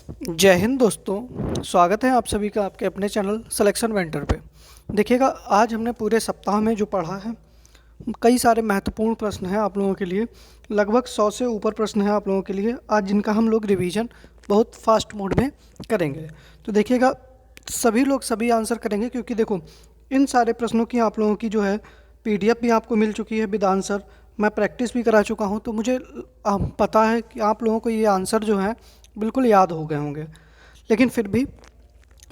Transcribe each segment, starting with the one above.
जय हिंद दोस्तों, स्वागत है आप सभी का आपके अपने चैनल सिलेक्शन वेंटर पे। देखिएगा, आज हमने पूरे सप्ताह में जो पढ़ा है, कई सारे महत्वपूर्ण प्रश्न हैं आप लोगों के लिए। लगभग 100 से ऊपर प्रश्न हैं आप लोगों के लिए आज, जिनका हम लोग रिवीजन बहुत फास्ट मोड में करेंगे। तो देखिएगा, सभी लोग सभी आंसर करेंगे, क्योंकि देखो इन सारे प्रश्नों की आप लोगों की जो है पीडीएफ भी आपको मिल चुकी है विद आंसर। मैं प्रैक्टिस भी करा चुका हूँ, तो मुझे पता है कि आप लोगों को ये आंसर जो है बिल्कुल याद हो गए होंगे। लेकिन फिर भी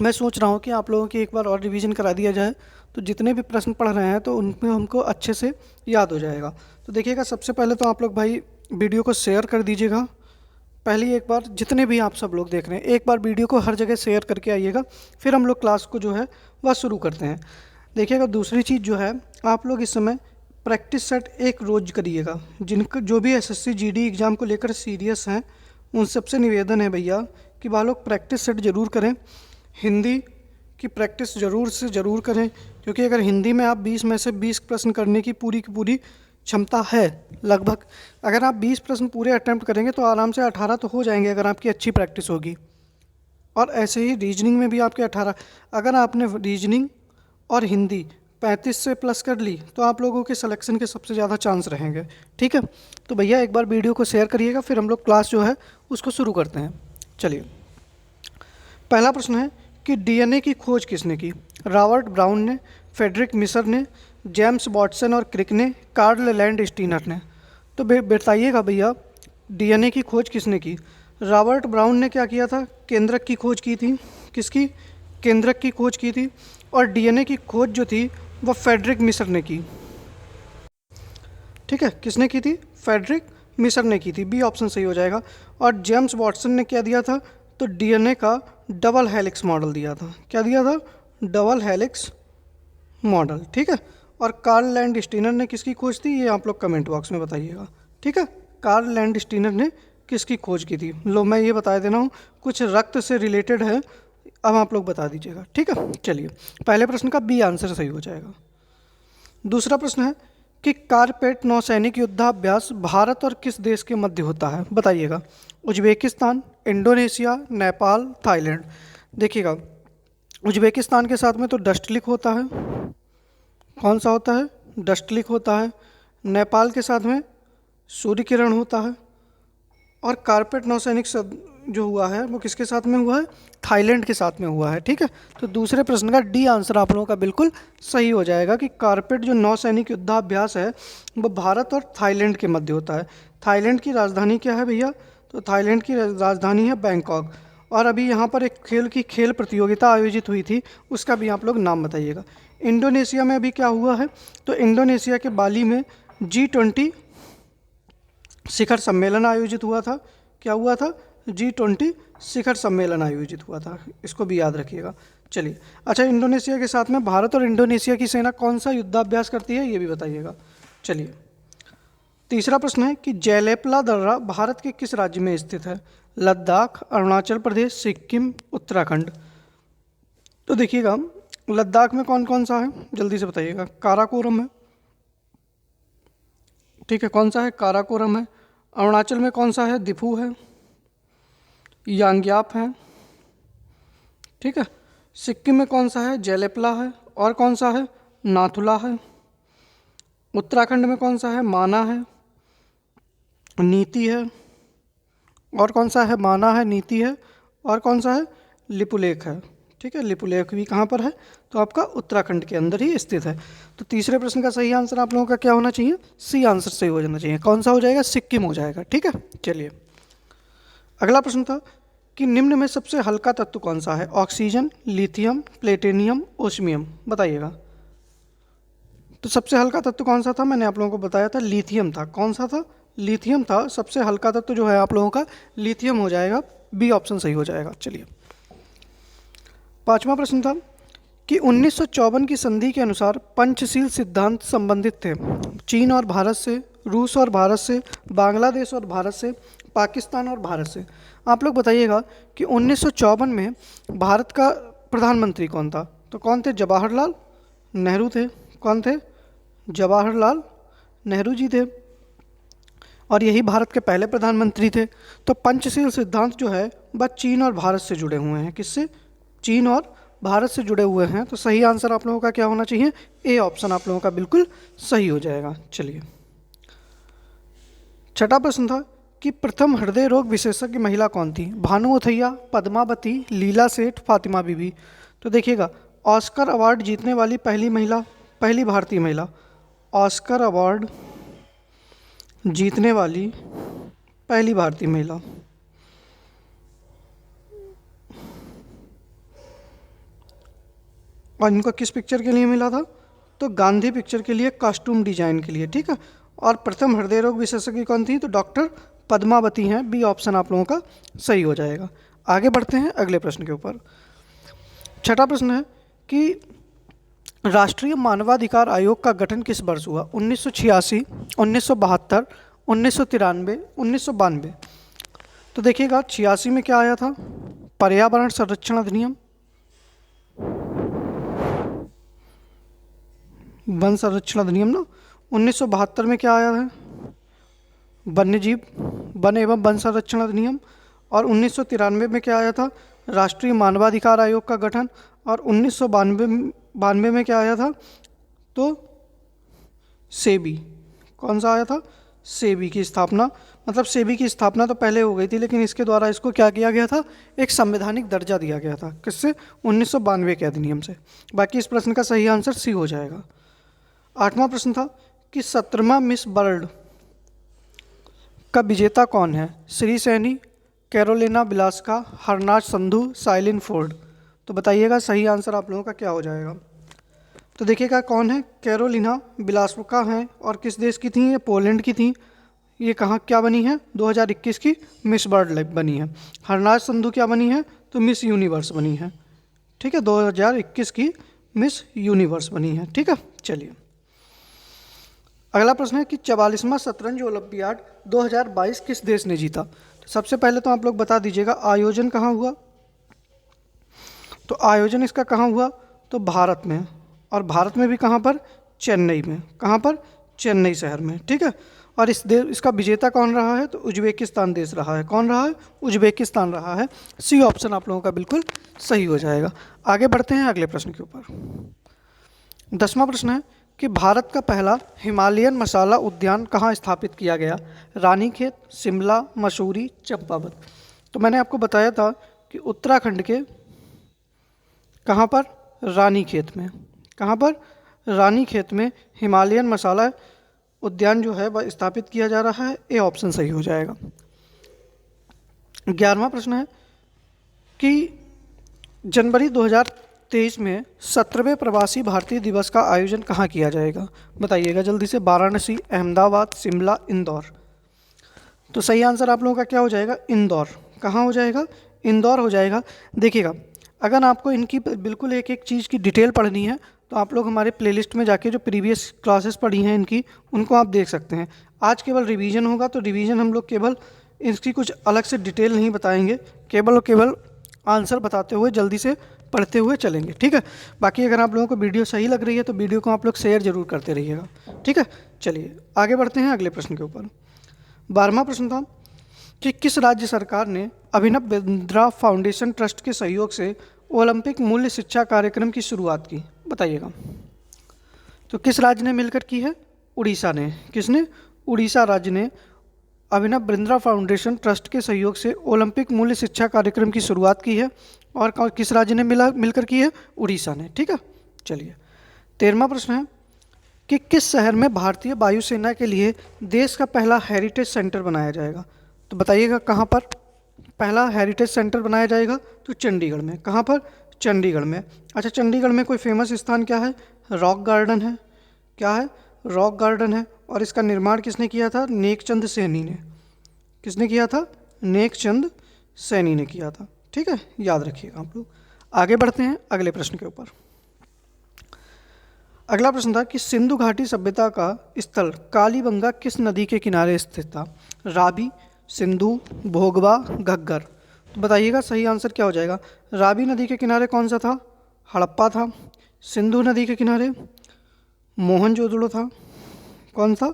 मैं सोच रहा हूँ कि आप लोगों की एक बार और रिवीजन करा दिया जाए, तो जितने भी प्रश्न पढ़ रहे हैं तो उनमें हमको अच्छे से याद हो जाएगा। तो देखिएगा, सबसे पहले तो आप लोग भाई वीडियो को शेयर कर दीजिएगा। पहली एक बार जितने भी आप सब लोग देख रहे हैं, एक बार वीडियो को हर जगह शेयर करके आइएगा, फिर हम लोग क्लास को जो है वह शुरू करते हैं। देखिएगा, दूसरी चीज़ जो है, आप लोग इस समय प्रैक्टिस सेट एक रोज़ करिएगा। जिनका जो भी एसएससी जीडी एग्ज़ाम को लेकर सीरियस हैं, उन सबसे निवेदन है भैया कि वह लोग प्रैक्टिस सेट ज़रूर करें। हिंदी की प्रैक्टिस ज़रूर से ज़रूर करें, क्योंकि अगर हिंदी में आप 20 में से 20 प्रश्न करने की पूरी क्षमता है लगभग, अगर आप 20 प्रश्न पूरे अटैम्प्ट करेंगे तो आराम से 18 तो हो जाएंगे, अगर आपकी अच्छी प्रैक्टिस होगी। और ऐसे ही रीजनिंग में भी आपके 18, अगर आपने रीजनिंग और हिंदी 35 से प्लस कर ली तो आप लोगों के सिलेक्शन के सबसे ज़्यादा चांस रहेंगे। ठीक है, तो भैया एक बार वीडियो को शेयर करिएगा, फिर हम लोग क्लास जो है उसको शुरू करते हैं। चलिए, पहला प्रश्न है कि डीएनए की खोज किसने की? रॉबर्ट ब्राउन ने, फ्रेडरिक मिसर ने, जेम्स वाटसन और क्रिक ने, कार्ल लैंडस्टीनर ने। तो बताइएगा भैया, डीएनए की खोज किसने की? रॉबर्ट ब्राउन ने क्या किया था? केंद्रक की खोज की थी। किसकी? केंद्रक की खोज की थी। और डीएनए की खोज जो थी वह फ्रेडरिक मिसर ने की। ठीक है, किसने की थी? फ्रेडरिक मिसर ने की थी। बी ऑप्शन सही हो जाएगा। और जेम्स वाटसन ने क्या दिया था? तो डीएनए का डबल हेलिक्स मॉडल दिया था। क्या दिया था? Double helix model. ठीक है, और कार्ल लैंडस्टीनर ने किसकी खोज थी? ये आप लोग कमेंट बॉक्स में बताइएगा। ठीक है, कार्ल लैंडस्टीनर ने किसकी खोज की थी? लो, मैं ये बता दे रहा हूँ, कुछ रक्त से रिलेटेड है, अब आप लोग बता दीजिएगा। ठीक है, चलिए, पहले प्रश्न का बी आंसर सही हो जाएगा। दूसरा प्रश्न है कि कारपेट नौसैनिक युद्धाभ्यास भारत और किस देश के मध्य होता है? बताइएगा। Uzbekistan, Indonesia, Nepal, Thailand. देखिएगा, उज्बेकिस्तान के साथ में तो डस्टलिक होता है। कौन सा होता है? डस्टलिक होता है। नेपाल के साथ में सूर्य किरण होता है। और कारपेट नौसैनिक जो हुआ है वो किसके साथ में हुआ है? थाईलैंड के साथ में हुआ है। ठीक है, तो दूसरे प्रश्न का डी आंसर आप लोगों का बिल्कुल सही हो जाएगा कि कारपेट जो नौसैनिक युद्धाभ्यास है वो भारत और थाईलैंड के मध्य होता है। थाईलैंड की राजधानी क्या है भैया? तो थाईलैंड की राजधानी है बैंकॉक। और अभी यहाँ पर एक खेल प्रतियोगिता आयोजित हुई थी, उसका भी आप लोग नाम बताइएगा। इंडोनेशिया में अभी क्या हुआ है? तो इंडोनेशिया के बाली में G20 शिखर सम्मेलन आयोजित हुआ था। क्या हुआ था? G20 शिखर सम्मेलन आयोजित हुआ था, इसको भी याद रखिएगा। चलिए, अच्छा, इंडोनेशिया के साथ में भारत और इंडोनेशिया की सेना कौन सा युद्धाभ्यास करती है, ये भी बताइएगा। चलिए, तीसरा प्रश्न है कि जयलेपला दर्रा भारत के किस राज्य में स्थित है? लद्दाख, अरुणाचल प्रदेश, सिक्किम, उत्तराखंड। तो देखिएगा, लद्दाख में कौन कौन सा है, जल्दी से बताइएगा। काराकोरम है। ठीक है, कौन सा है? काराकोरम है। अरुणाचल में कौन सा है? दिफू है, यांग्याप है। ठीक है, सिक्किम में कौन सा है? जयलेपला है। और कौन सा है? नाथुला है। उत्तराखंड में कौन सा है? माना है, नीति है। और कौन सा है? माना है, नीति है। और कौन सा है? लिपुलेख है। ठीक है, लिपुलेख भी कहाँ पर है? तो आपका उत्तराखंड के अंदर ही स्थित है। तो तीसरे प्रश्न का सही आंसर आप लोगों का क्या होना चाहिए? सी आंसर सही हो जाना चाहिए। कौन सा हो जाएगा? सिक्किम हो जाएगा। ठीक है, चलिए, अगला प्रश्न था कि निम्न में सबसे हल्का तत्व कौन सा है? Oxygen, lithium, platinum, osmium. बताइएगा। तो सबसे हल्का तत्व कौन सा था? मैंने आप लोगों को बताया था, लिथियम था। कौन सा था? लिथियम था। सबसे हल्का तत्व जो है आप लोगों का लिथियम हो जाएगा। बी ऑप्शन सही हो जाएगा। चलिए, पांचवा प्रश्न था कि 1954 की संधि के अनुसार पंचशील सिद्धांत संबंधित थे चीन और भारत से, रूस और भारत से, बांग्लादेश और भारत से, पाकिस्तान और भारत से। आप लोग बताइएगा कि 1954 में भारत का प्रधानमंत्री कौन था? तो कौन थे? जवाहरलाल नेहरू थे। कौन थे? जवाहरलाल नेहरू जी थे, और यही भारत के पहले प्रधानमंत्री थे। तो पंचशील सिद्धांत जो है वह चीन और भारत से जुड़े हुए हैं। किससे? चीन और भारत से जुड़े हुए हैं। तो सही आंसर आप लोगों का क्या होना चाहिए? ए ऑप्शन आप लोगों का बिल्कुल सही हो जाएगा। चलिए, छठा प्रश्न था कि प्रथम हृदय रोग विशेषज्ञ महिला कौन थी? भानु अथैया, पद्मावती, लीला सेठ, फातिमा बीबी। तो देखिएगा, ऑस्कर अवार्ड जीतने वाली पहली महिला, पहली भारतीय महिला, ऑस्कर अवार्ड जीतने वाली पहली भारतीय महिला, और इनको किस पिक्चर के लिए मिला था? तो गांधी पिक्चर के लिए, कॉस्ट्यूम डिजाइन के लिए। ठीक है, और प्रथम हृदय रोग विशेषज्ञ कौन थी? तो डॉक्टर पद्मावती हैं। बी ऑप्शन आप लोगों का सही हो जाएगा। आगे बढ़ते हैं अगले प्रश्न के ऊपर। छठा प्रश्न है कि राष्ट्रीय मानवाधिकार आयोग का गठन किस वर्ष हुआ? 1986, 1972, 1993, 1992। तो देखिएगा, 86 में क्या आया था? पर्यावरण संरक्षण अधिनियम, वन संरक्षण अधिनियम ना। 1972 में क्या आया है? वन्यजीव वन एवं वन संरक्षण अधिनियम। और 1993 में क्या आया था? राष्ट्रीय मानवाधिकार आयोग का गठन। और 1992 में क्या आया था? तो सेबी। कौन सा आया था? सेबी की स्थापना। मतलब सेबी की स्थापना तो पहले हो गई थी, लेकिन इसके द्वारा इसको क्या किया गया था? एक संवैधानिक दर्जा दिया गया था। किससे? 1992 के अधिनियम से। बाकी इस प्रश्न का सही आंसर सी हो जाएगा। आठवां प्रश्न था कि 17वां मिस वर्ल्ड का विजेता कौन है? Shree Saini, Karolina Bielawska, Harnaaz Sandhu, Shaylin Ford. तो बताइएगा सही आंसर आप लोगों का क्या हो जाएगा? तो देखिएगा, कौन है? कैरोलिना बिलास्का हैं। और किस देश की थी ये? पोलैंड की थी। ये कहाँ क्या बनी है? 2021 की मिस वर्ल्ड बनी है। हरनाज संधू क्या बनी है? तो मिस यूनिवर्स बनी है। ठीक है, 2021 की मिस यूनिवर्स बनी है। ठीक है, चलिए अगला प्रश्न है कि 44वां शतरंज ओलंपियाड 2022 किस देश ने जीता? तो सबसे पहले तो आप लोग बता दीजिएगा आयोजन कहाँ हुआ? तो आयोजन इसका कहाँ हुआ? तो भारत में। और भारत में भी कहाँ पर? चेन्नई में। कहाँ पर? चेन्नई शहर में। ठीक है, और इसका विजेता कौन रहा है? तो उज्बेकिस्तान देश रहा है। कौन रहा है? उज्बेकिस्तान रहा है। सी ऑप्शन आप लोगों का बिल्कुल सही हो जाएगा। आगे बढ़ते हैं अगले प्रश्न के ऊपर। 10वां प्रश्न है कि भारत का पहला हिमालयन मसाला उद्यान कहाँ स्थापित किया गया? रानीखेत, शिमला, मसूरी, चंपावत। तो मैंने आपको बताया था कि उत्तराखंड के कहाँ पर? रानीखेत में। कहाँ पर? रानीखेत में हिमालयन मसाला उद्यान जो है वह स्थापित किया जा रहा है। ए ऑप्शन सही हो जाएगा। 11वां प्रश्न है कि जनवरी 2023 में 17वें प्रवासी भारतीय दिवस का आयोजन कहाँ किया जाएगा? बताइएगा जल्दी से। वाराणसी, अहमदाबाद, शिमला, इंदौर। तो सही आंसर आप लोगों का क्या हो जाएगा? इंदौर। कहाँ हो जाएगा? इंदौर हो जाएगा। देखिएगा, अगर आपको इनकी बिल्कुल एक एक चीज़ की डिटेल पढ़नी है तो आप लोग हमारे प्लेलिस्ट में जाके जो प्रीवियस क्लासेस पढ़ी हैं इनकी, उनको आप देख सकते हैं। आज केवल रिवीजन होगा, तो रिवीजन हम लोग केवल इसकी कुछ अलग से डिटेल नहीं बताएंगे, केवल और केवल आंसर बताते हुए जल्दी से पढ़ते हुए चलेंगे। ठीक है, बाकी अगर आप लोगों को वीडियो सही लग रही है तो वीडियो को आप लोग शेयर जरूर करते रहिएगा। ठीक है, चलिए आगे बढ़ते हैं अगले प्रश्न के ऊपर। 12वां प्रश्न था कि किस राज्य सरकार ने अभिनव बिंद्रा फाउंडेशन ट्रस्ट के सहयोग से ओलंपिक मूल्य शिक्षा कार्यक्रम की शुरुआत की? बताइएगा। तो किस राज्य ने मिलकर की है? उड़ीसा ने। किसने? उड़ीसा राज्य ने अभिनव बिंद्रा फाउंडेशन ट्रस्ट के सहयोग से ओलंपिक मूल्य शिक्षा कार्यक्रम की शुरुआत की है। और किस राज्य ने मिलकर की है? उड़ीसा ने। ठीक है, चलिए 13वां प्रश्न है कि किस शहर में भारतीय वायुसेना के लिए देश का पहला हेरिटेज सेंटर बनाया जाएगा? तो बताइएगा कहाँ पर पहला हेरिटेज सेंटर बनाया जाएगा? तो चंडीगढ़ में। कहाँ पर? चंडीगढ़ में। अच्छा, चंडीगढ़ में कोई फेमस स्थान क्या है? रॉक गार्डन है। क्या है? रॉक गार्डन है। और इसका निर्माण किसने किया था? नेकचंद सैनी ने। किसने किया था? नेकचंद सैनी ने किया था। ठीक है, याद रखिएगा आप लोग। आगे बढ़ते हैं अगले प्रश्न के ऊपर। अगला प्रश्न था कि सिंधु घाटी सभ्यता का स्थल कालीबंगा किस नदी के किनारे स्थित था? रावी, सिंधु, भोगवा, घग्गर। तो बताइएगा सही आंसर क्या हो जाएगा? रावी नदी के किनारे कौन सा था? हड़प्पा था। सिंधु नदी के किनारे मोहनजोदड़ो था। कौन सा?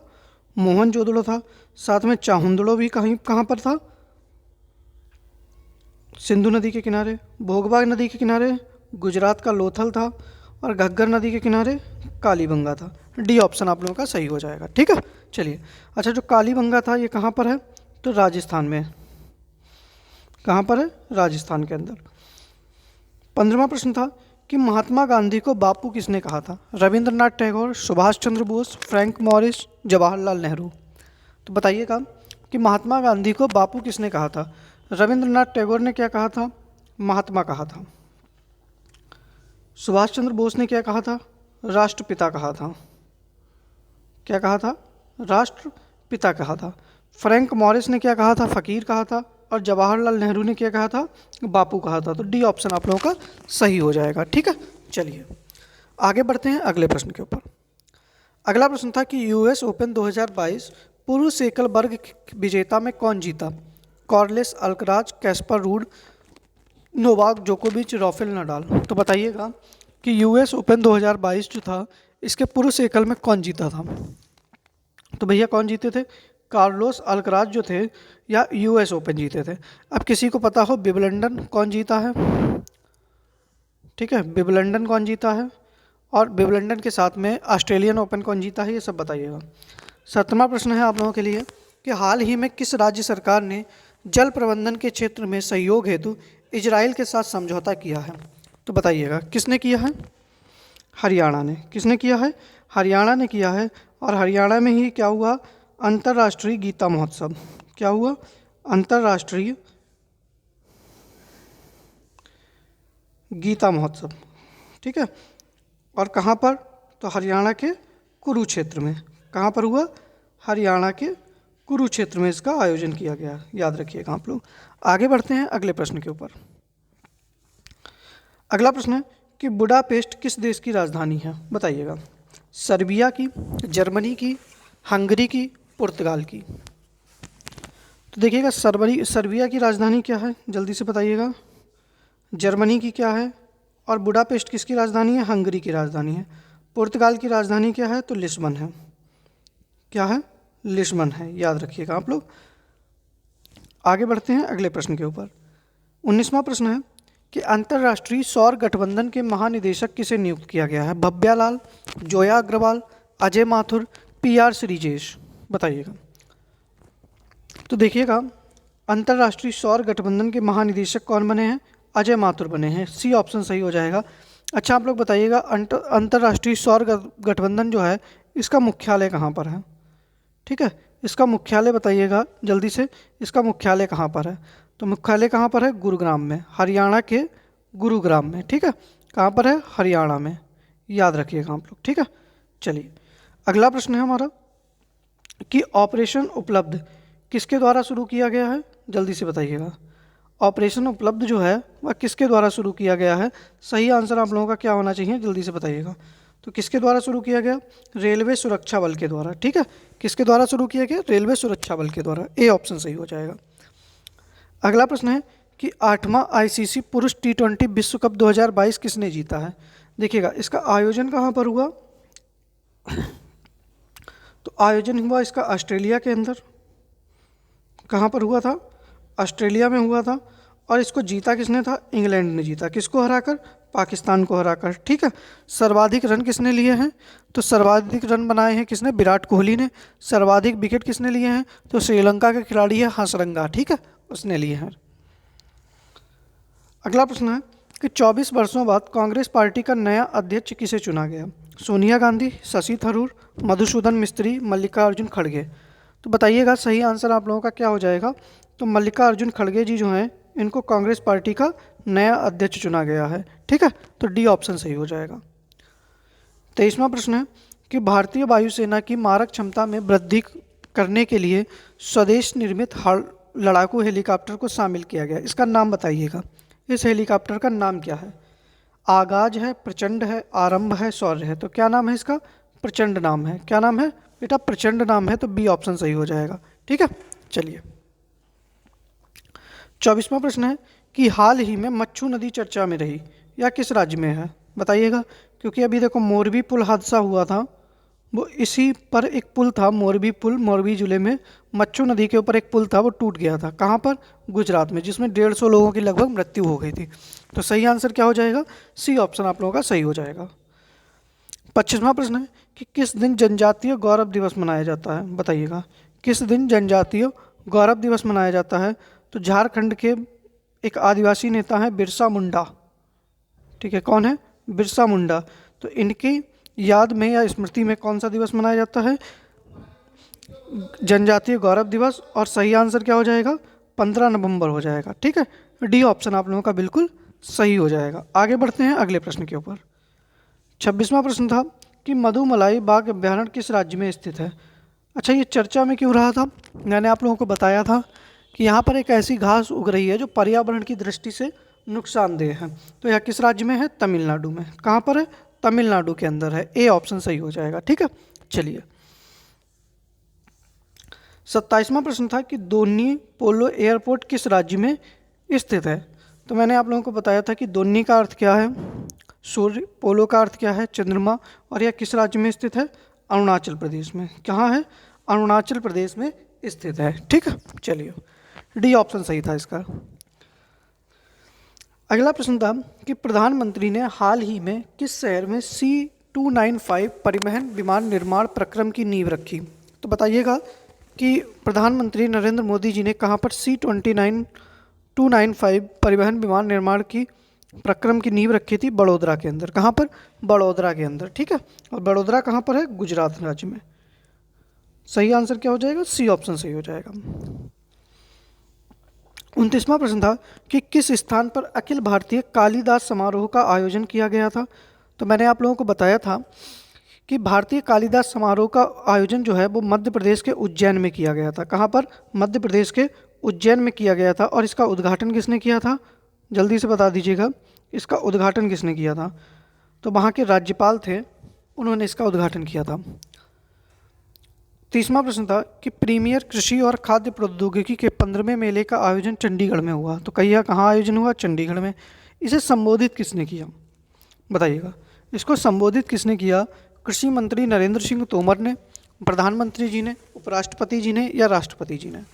मोहनजोदड़ो था। साथ में चाहुंदड़ो भी कहाँ पर था? सिंधु नदी के किनारे, भोगबाग नदी के किनारे गुजरात का लोथल था, और घग्गर नदी के किनारे कालीबंगा था। डी ऑप्शन आप लोगों का सही हो जाएगा। ठीक है, चलिए। अच्छा, जो कालीबंगा था ये कहाँ पर है? तो राजस्थान में है। कहाँ पर है? राजस्थान के अंदर। 15वां प्रश्न था कि महात्मा गांधी को बापू किसने कहा था? Rabindranath Tagore, Subhash Chandra Bose, Frank Morris, Jawaharlal Nehru. तो बताइएगा कि महात्मा गांधी को बापू किसने कहा था? रविंद्रनाथ टैगोर ने क्या कहा था? महात्मा कहा था। सुभाष चंद्र बोस ने क्या कहा था? राष्ट्रपिता कहा था। क्या कहा था? राष्ट्रपिता कहा था। फ्रैंक मॉरिस ने क्या कहा था? फ़कीर कहा था। और जवाहरलाल नेहरू ने क्या कहा था? बापू कहा था। तो डी ऑप्शन आप लोगों का सही हो जाएगा। ठीक है, चलिए आगे बढ़ते हैं अगले प्रश्न के ऊपर। अगला प्रश्न था कि यूएस ओपन 2022 पुरुष एकल वर्ग विजेता में कौन जीता? Carlos Alcaraz, Caspar rude, Novak जोकोविच, राफेल नडाल। तो बताइएगा कि यूएस ओपन 2022 जो था इसके पुरुष एकल में कौन जीता था? तो भैया कौन जीते थे? कार्लोस अल्कराज जो थे या यूएस ओपन जीते थे। अब किसी को पता हो विंबलडन कौन जीता है? ठीक है, विंबलडन कौन जीता है, और विंबलडन के साथ में ऑस्ट्रेलियन ओपन कौन जीता है, ये सब बताइएगा। 17वां प्रश्न है आप लोगों के लिए कि हाल ही में किस राज्य सरकार ने जल प्रबंधन के क्षेत्र में सहयोग हेतु इजराइल के साथ समझौता किया है? तो बताइएगा किसने किया है? हरियाणा ने। किसने किया है? हरियाणा ने किया है। और हरियाणा में ही क्या हुआ? अंतर्राष्ट्रीय गीता महोत्सव। क्या हुआ? अंतर्राष्ट्रीय गीता महोत्सव। ठीक है, और कहाँ पर? तो हरियाणा के कुरुक्षेत्र में। कहाँ पर हुआ? हरियाणा के कुरुक्षेत्र में इसका आयोजन किया गया। याद रखिएगा आप लोग। आगे बढ़ते हैं अगले प्रश्न के ऊपर। अगला प्रश्न है कि बुडापेस्ट किस देश की राजधानी है? बताइएगा। सर्बिया की, जर्मनी की, हंगरी की, पुर्तगाल की। तो देखिएगा सर्बिया की राजधानी क्या है? जल्दी से बताइएगा। जर्मनी की क्या है? और बुडापेस्ट किसकी राजधानी है? हंगरी की राजधानी है। पुर्तगाल की राजधानी क्या है? तो लिस्बन है। क्या है? लिस्बन है। याद रखिएगा आप लोग। आगे बढ़ते हैं अगले प्रश्न के ऊपर। 19वां प्रश्न है कि अंतर्राष्ट्रीय सौर गठबंधन के महानिदेशक किसे नियुक्त किया गया है? भव्या लाल, जोया अग्रवाल, अजय माथुर, पीआर श्रीजेश। बताइएगा। तो देखिएगा अंतर्राष्ट्रीय सौर गठबंधन के महानिदेशक कौन बने हैं? अजय माथुर बने हैं। सी ऑप्शन सही हो जाएगा। अच्छा, आप लोग बताइएगा अंतर्राष्ट्रीय सौर गठबंधन जो है इसका मुख्यालय कहाँ पर है? ठीक है, इसका मुख्यालय बताइएगा जल्दी से। इसका मुख्यालय कहाँ पर है? तो मुख्यालय कहाँ पर है? गुरुग्राम में। हरियाणा के गुरुग्राम में। ठीक है, कहाँ पर है? हरियाणा में। याद रखिएगा आप लोग। ठीक है, चलिए अगला प्रश्न है हमारा कि ऑपरेशन उपलब्ध किसके द्वारा शुरू किया गया है? जल्दी से बताइएगा। ऑपरेशन उपलब्ध जो है वह किसके द्वारा शुरू किया गया है? सही आंसर आप लोगों का क्या होना चाहिए? जल्दी से बताइएगा। तो किसके द्वारा शुरू किया गया? रेलवे सुरक्षा बल के द्वारा। ठीक है, किसके द्वारा शुरू किया गया? रेलवे सुरक्षा बल के द्वारा। ए ऑप्शन सही हो जाएगा। अगला प्रश्न है कि 8वां आईसीसी पुरुष T20 विश्व कप 2022 किसने जीता है? देखिएगा इसका आयोजन कहाँ पर हुआ? तो आयोजन हुआ इसका ऑस्ट्रेलिया के अंदर। कहाँ पर हुआ था? ऑस्ट्रेलिया में हुआ था। और इसको जीता किसने था? इंग्लैंड ने जीता। किसको हराकर? पाकिस्तान को हराकर। ठीक है, सर्वाधिक रन किसने लिए हैं? तो सर्वाधिक रन बनाए हैं किसने? विराट कोहली ने। सर्वाधिक विकेट किसने लिए हैं? तो श्रीलंका के खिलाड़ी है हसरंगा। ठीक है, उसने लिए हैं। अगला प्रश्न है कि 24 वर्षों बाद कांग्रेस पार्टी का नया अध्यक्ष किसे चुना गया? सोनिया गांधी, शशि थरूर, मधुसूदन मिस्त्री, मल्लिकार्जुन खड़गे। तो बताइएगा सही आंसर आप लोगों का क्या हो जाएगा? तो मल्लिकार्जुन खड़गे जी जो हैं इनको कांग्रेस पार्टी का नया अध्यक्ष चुना गया है। ठीक है, तो डी ऑप्शन सही हो जाएगा। 23वां प्रश्न है कि भारतीय वायुसेना की मारक क्षमता में वृद्धि करने के लिए स्वदेश निर्मित लड़ाकू हेलीकॉप्टर को शामिल किया गया। इसका नाम बताइएगा। इस हेलीकॉप्टर का नाम क्या है? आगाज है, प्रचंड है, आरंभ है, शौर्य है। तो क्या नाम है इसका? प्रचंड नाम है। क्या नाम है बेटा? प्रचंड नाम है। तो बी ऑप्शन सही हो जाएगा। ठीक है, चलिए 24वां प्रश्न है कि हाल ही में मच्छू नदी चर्चा में रही या किस राज्य में है? बताइएगा, क्योंकि अभी देखो मोरबी पुल हादसा हुआ था वो इसी पर एक पुल था, मोरबी पुल, मोरबी जिले में मच्छु नदी के ऊपर एक पुल था, वो टूट गया था। कहाँ पर? गुजरात में, जिसमें 150 लोगों की लगभग मृत्यु हो गई थी। तो सही आंसर क्या हो जाएगा? सी ऑप्शन आप लोगों का सही हो जाएगा। 25वां प्रश्न है कि किस दिन जनजातीय गौरव दिवस मनाया जाता है? बताइएगा, किस दिन जनजातीय गौरव दिवस मनाया जाता है? तो झारखंड के एक आदिवासी नेता है बिरसा मुंडा, ठीक है, कौन है? बिरसा मुंडा। तो इनकी याद में या स्मृति में कौन सा दिवस मनाया जाता है? जनजातीय गौरव दिवस। और सही आंसर क्या हो जाएगा? 15 नवंबर हो जाएगा। ठीक है, डी ऑप्शन आप लोगों का बिल्कुल सही हो जाएगा। आगे बढ़ते हैं अगले प्रश्न के ऊपर। 26वां प्रश्न था कि मधुमलाई बाघ अभ्यारण्य किस राज्य में स्थित है? अच्छा, ये चर्चा में क्यों रहा था? मैंने आप लोगों को बताया था कि यहाँ पर एक ऐसी घास उग रही है जो पर्यावरण की दृष्टि से नुकसानदेह है। तो यह किस राज्य में है? तमिलनाडु में। कहाँ पर है? तमिलनाडु के अंदर है। ए ऑप्शन सही हो जाएगा। ठीक है, चलिए। 27वां प्रश्न था कि दोन्नी पोलो एयरपोर्ट किस राज्य में स्थित है? तो मैंने आप लोगों को बताया था कि दोन्नी का अर्थ क्या है? सूर्य, पोलो का अर्थ क्या है? चंद्रमा, और यह किस राज्य में स्थित है? अरुणाचल प्रदेश में। कहाँ है? अरुणाचल प्रदेश में स्थित है। ठीक है, चलिए, डी ऑप्शन सही था इसका। अगला प्रश्न था कि प्रधानमंत्री ने हाल ही में किस शहर में C295 परिवहन विमान निर्माण प्रक्रम की नींव रखी? तो बताइएगा कि प्रधानमंत्री नरेंद्र मोदी जी ने कहाँ पर C295 परिवहन विमान निर्माण की प्रक्रम की नींव रखी थी? बड़ोदरा के अंदर। कहाँ पर? बड़ोदरा के अंदर। ठीक है, और बड़ोदरा कहाँ पर है? गुजरात राज्य में। सही आंसर क्या हो जाएगा? सी ऑप्शन सही हो जाएगा। 29वां प्रश्न था कि किस स्थान पर अखिल भारतीय कालिदास समारोह का आयोजन किया गया था? तो मैंने आप लोगों को बताया था कि भारतीय कालिदास समारोह का आयोजन जो है वो मध्य प्रदेश के उज्जैन में किया गया था। कहाँ पर? मध्य प्रदेश के उज्जैन में किया गया था। और इसका उद्घाटन किसने किया था? जल्दी से बता दीजिएगा, इसका उद्घाटन किसने किया था? तो वहाँ के राज्यपाल थे, उन्होंने इसका उद्घाटन किया था। 30वां प्रश्न था कि प्रीमियर कृषि और खाद्य प्रौद्योगिकी के 15वें मेले का आयोजन चंडीगढ़ में हुआ। तो कहिए कहाँ आयोजन हुआ? चंडीगढ़ में। इसे संबोधित किसने किया? बताइएगा, इसको संबोधित किसने किया? कृषि मंत्री नरेंद्र सिंह तोमर ने, प्रधानमंत्री जी ने, उपराष्ट्रपति जी ने, या राष्ट्रपति जी ने?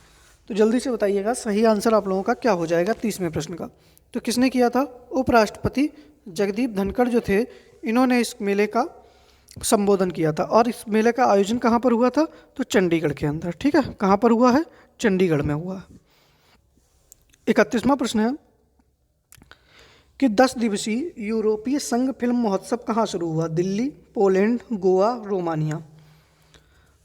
तो जल्दी से बताइएगा, सही आंसर आप लोगों का क्या हो जाएगा 30वें प्रश्न का? तो किसने किया था? उपराष्ट्रपति जगदीप धनखड़ जो थे, इन्होंने इस मेले का संबोधन किया था। और इस मेले का आयोजन कहाँ पर हुआ था? तो चंडीगढ़ के अंदर। ठीक है, कहाँ पर हुआ है? चंडीगढ़ में हुआ। 31वां प्रश्न है कि 10 दिवसीय यूरोपीय संघ फिल्म महोत्सव कहाँ शुरू हुआ? Delhi, Poland, Goa, Romania?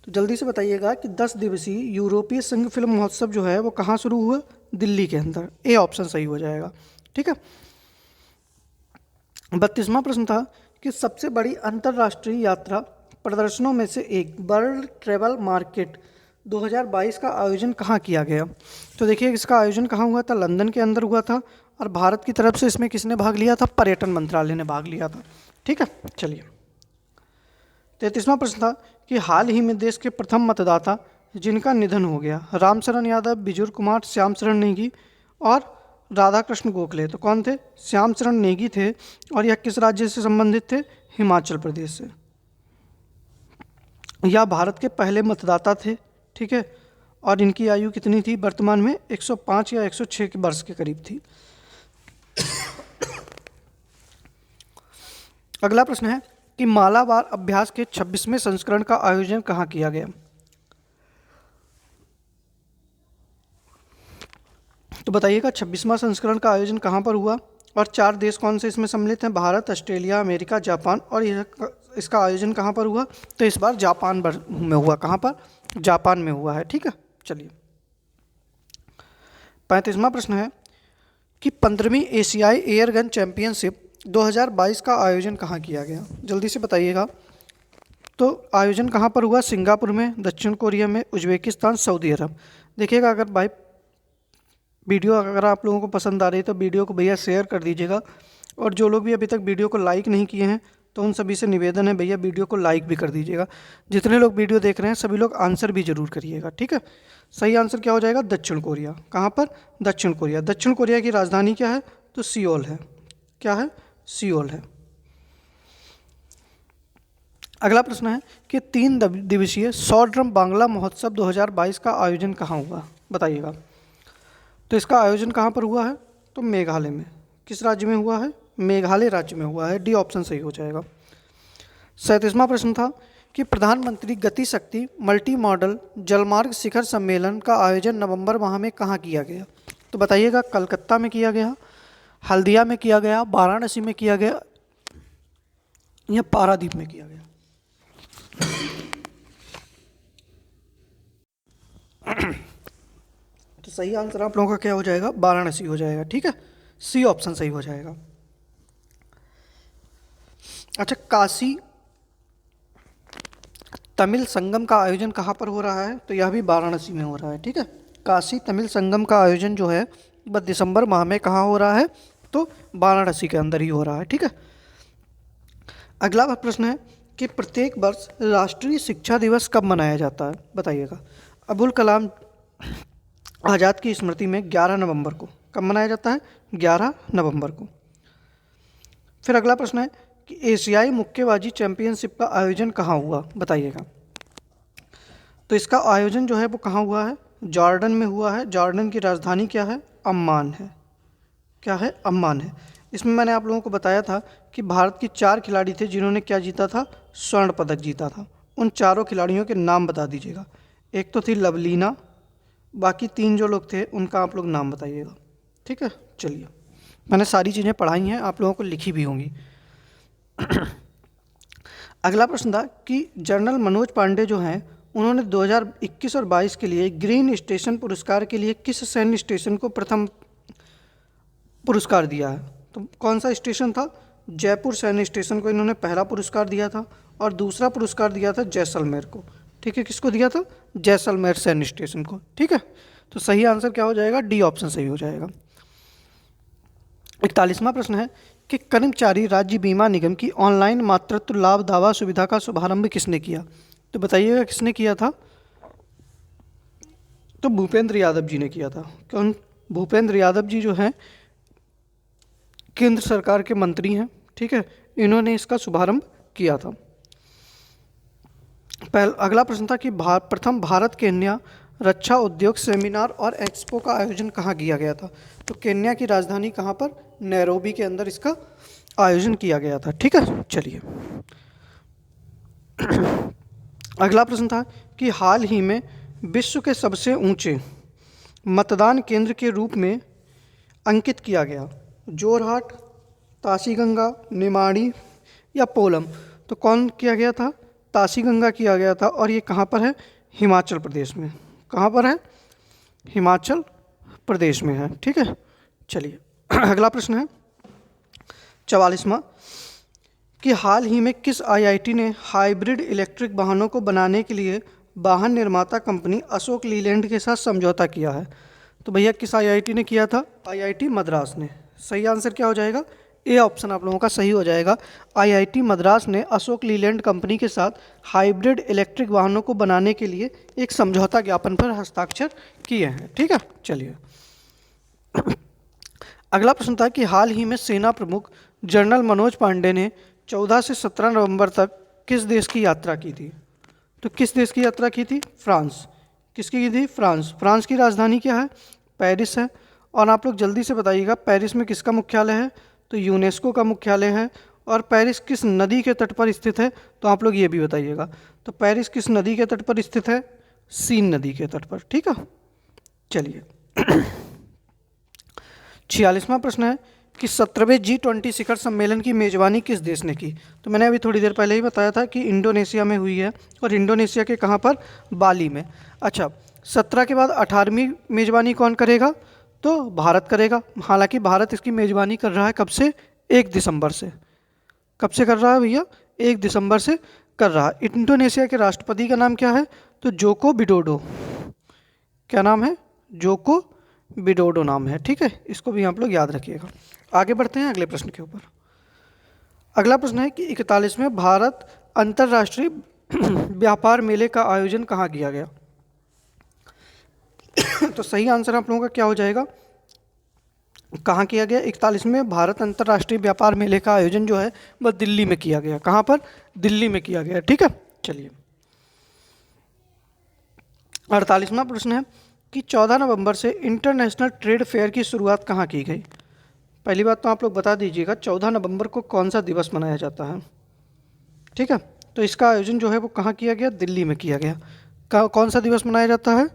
तो जल्दी से बताइएगा कि 10 दिवसीय यूरोपीय संघ फिल्म महोत्सव जो है वो कहाँ शुरू हुआ? दिल्ली के अंदर। ए ऑप्शन सही हो जाएगा। ठीक है, 32वां प्रश्न था कि सबसे बड़ी अंतर्राष्ट्रीय यात्रा प्रदर्शनों में से एक वर्ल्ड ट्रैवल मार्केट 2022 का आयोजन कहाँ किया गया? तो देखिए, इसका आयोजन कहाँ हुआ था? लंदन के अंदर हुआ था। और भारत की तरफ से इसमें किसने भाग लिया था? पर्यटन मंत्रालय ने भाग लिया था। ठीक है, चलिए। 33वां प्रश्न था कि हाल ही में देश के प्रथम मतदाता जिनका निधन हो गया, रामशरण यादव, बिजुर कुमार, श्याम शरण नेगी और राधा कृष्ण गोखले, तो कौन थे? श्याम शरण नेगी थे। और यह किस राज्य से संबंधित थे? हिमाचल प्रदेश से। यह भारत के पहले मतदाता थे। ठीक है, और इनकी आयु कितनी थी? वर्तमान में 105 या 106 के वर्ष के करीब थी। अगला प्रश्न है कि मालाबार अभ्यास के 26वें संस्करण का आयोजन कहाँ किया गया? तो बताइएगा, 26वां संस्करण का आयोजन कहाँ पर हुआ? और 4 देश कौन से इसमें सम्मिलित हैं? Bharat, Australia, America, Japan. और इसका आयोजन कहाँ पर हुआ? तो इस बार जापान में हुआ। कहाँ पर? जापान में हुआ है। ठीक है, चलिए। 35वां प्रश्न है कि 15वीं एशियाई एयरगन चैंपियनशिप 2022 का आयोजन कहाँ किया गया? जल्दी से बताइएगा। तो आयोजन कहाँ पर हुआ? सिंगापुर में, दक्षिण कोरिया में, उज्बेकिस्तान, सऊदी अरब। देखिएगा, अगर भाई वीडियो अगर आप लोगों को पसंद आ रही है तो वीडियो को भैया शेयर कर दीजिएगा। और जो लोग भी अभी तक वीडियो को लाइक नहीं किए हैं तो उन सभी से निवेदन है, भैया वीडियो को लाइक भी कर दीजिएगा। जितने लोग वीडियो देख रहे हैं सभी लोग आंसर भी जरूर करिएगा। ठीक है, सही आंसर क्या हो जाएगा? दक्षिण कोरिया। कहाँ पर? दक्षिण कोरिया। दक्षिण कोरिया की राजधानी क्या है? तो सियोल है। क्या है? सियोल है। अगला प्रश्न है कि 3 दिवसीय 100 ड्रम बांग्ला महोत्सव 2022 का आयोजन कहाँ हुआ, बताइएगा। तो इसका आयोजन कहाँ पर हुआ है, तो मेघालय में। किस राज्य में हुआ है, मेघालय राज्य में हुआ है। डी ऑप्शन सही हो जाएगा। 37वां प्रश्न था कि प्रधानमंत्री गति शक्ति मल्टी मॉडल जलमार्ग शिखर सम्मेलन का आयोजन नवंबर माह में कहाँ किया गया, तो बताइएगा। कलकत्ता में किया गया, हल्दिया में किया गया, वाराणसी में किया गया या पारादीप में किया गया। तो सही आंसर आप लोगों का क्या हो जाएगा, वाराणसी हो जाएगा। ठीक है, सी ऑप्शन सही हो जाएगा। अच्छा, काशी तमिल संगम का आयोजन कहाँ पर हो रहा है, तो यह भी वाराणसी में हो रहा है। ठीक है, काशी तमिल संगम का आयोजन जो है वह दिसंबर माह में कहाँ हो रहा है, तो वाराणसी के अंदर ही हो रहा है। ठीक है, अगला प्रश्न है कि प्रत्येक वर्ष राष्ट्रीय शिक्षा दिवस कब मनाया जाता है, बताइएगा। अबुल कलाम आज़ाद की स्मृति में 11 नवंबर को। कब मनाया जाता है, 11 नवंबर को। फिर अगला प्रश्न है कि एशियाई मुक्केबाजी चैंपियनशिप का आयोजन कहाँ हुआ, बताइएगा। तो इसका आयोजन जो है वो कहाँ हुआ है, जॉर्डन में हुआ है। जॉर्डन की राजधानी क्या है, अम्मान है। क्या है, अम्मान है। इसमें मैंने आप लोगों को बताया था कि भारत के 4 खिलाड़ी थे जिन्होंने क्या जीता था, स्वर्ण पदक जीता था। उन चारों खिलाड़ियों के नाम बता दीजिएगा। एक तो थी लवलीना, बाकी 3 जो लोग थे उनका आप लोग नाम बताइएगा। ठीक है, चलिए, मैंने सारी चीज़ें पढ़ाई हैं, आप लोगों को लिखी भी होंगी। अगला प्रश्न था कि जनरल मनोज पांडे जो हैं उन्होंने 2021 और 22 के लिए ग्रीन स्टेशन पुरस्कार के लिए किस सैन्य स्टेशन को प्रथम पुरस्कार दिया है, तो कौन सा स्टेशन था, जयपुर सैन्य स्टेशन को इन्होंने पहला पुरस्कार दिया था और दूसरा पुरस्कार दिया था जैसलमेर को। ठीक है, किसको दिया था, जैसलमेर सैन्य स्टेशन को। ठीक है, तो सही आंसर क्या हो जाएगा, डी ऑप्शन सही हो जाएगा। 41वां प्रश्न है कि कर्मचारी राज्य बीमा निगम की ऑनलाइन मातृत्व लाभ दावा सुविधा का शुभारंभ किसने किया, तो बताइएगा किसने किया था, तो भूपेंद्र यादव जी ने किया था। कौन, भूपेंद्र यादव जी जो हैं केंद्र सरकार के मंत्री हैं। ठीक है, इन्होंने इसका शुभारंभ किया था। अगला प्रश्न था कि प्रथम भारत केन्या रक्षा उद्योग सेमिनार और एक्सपो का आयोजन कहाँ किया गया था, तो केन्या की राजधानी कहाँ पर, नैरोबी के अंदर इसका आयोजन किया गया था। ठीक है, चलिए। अगला प्रश्न था कि हाल ही में विश्व के सबसे ऊंचे मतदान केंद्र के रूप में अंकित किया गया, जोरहाट, ताशीगंगा, निमाड़ी या पोलम, तो कौन किया गया था, ताशीगंगा किया गया था। और ये कहाँ पर है, हिमाचल प्रदेश में। कहाँ पर है, हिमाचल प्रदेश में है। ठीक है, चलिए। अगला प्रश्न है 44वां कि हाल ही में किस आईआईटी ने हाइब्रिड इलेक्ट्रिक वाहनों को बनाने के लिए वाहन निर्माता कंपनी अशोक लीलैंड के साथ समझौता किया है, तो भैया किस आईआईटी ने किया था, आईआईटी मद्रास ने। सही आंसर क्या हो जाएगा, ए ऑप्शन आप लोगों का सही हो जाएगा। आईआईटी मद्रास ने अशोक लीलैंड कंपनी के साथ हाइब्रिड इलेक्ट्रिक वाहनों को बनाने के लिए एक समझौता ज्ञापन पर हस्ताक्षर किए हैं। ठीक है, चलिए। अगला प्रश्न था कि हाल ही में सेना प्रमुख जनरल मनोज पांडे ने 14 से 17 नवंबर तक किस देश की यात्रा की थी, तो किस देश की यात्रा की थी, फ्रांस। किसकी की थी, फ्रांस। फ्रांस की राजधानी क्या है, पेरिस है। और आप लोग जल्दी से बताइएगा पेरिस में किसका मुख्यालय है, तो यूनेस्को का मुख्यालय है। और पेरिस किस नदी के तट पर स्थित है, तो आप लोग ये भी बताइएगा। तो पेरिस किस नदी के तट पर स्थित है, सीन नदी के तट पर। ठीक है, चलिए। 46वां प्रश्न है कि 17वें G20 शिखर सम्मेलन की मेजबानी किस देश ने की, तो मैंने अभी थोड़ी देर पहले ही बताया था कि इंडोनेशिया में हुई है। और इंडोनेशिया के कहाँ पर, बाली में। अच्छा, 17 के बाद 18वीं मेजबानी कौन करेगा, तो भारत करेगा। हालांकि भारत इसकी मेजबानी कर रहा है कब से, 1 दिसंबर से। कब से कर रहा है भैया, 1 दिसंबर से कर रहा है। इंडोनेशिया के राष्ट्रपति का नाम क्या है, तो जोको विडोडो। क्या नाम है, जोको विडोडो नाम है। ठीक है, इसको भी आप लोग याद रखिएगा। आगे बढ़ते हैं अगले प्रश्न के ऊपर। अगला प्रश्न है कि 41वें भारत अंतर्राष्ट्रीय व्यापार मेले का आयोजन कहाँ किया गया, तो सही आंसर आप लोगों का क्या हो जाएगा, कहाँ किया गया? 41वें भारत अंतर्राष्ट्रीय व्यापार मेले का आयोजन जो है वह दिल्ली में किया गया। कहाँ पर? दिल्ली में किया गया। ठीक है, चलिए 48वां प्रश्न है कि 14 नवंबर से इंटरनेशनल ट्रेड फेयर की शुरुआत कहाँ की गई? पहली बात तो आप लोग बता दीजिएगा 14 नवंबर को कौन सा दिवस मनाया जाता है। ठीक है, तो इसका आयोजन जो है वो कहाँ किया गया? दिल्ली में किया गया। कौन सा दिवस मनाया जाता है?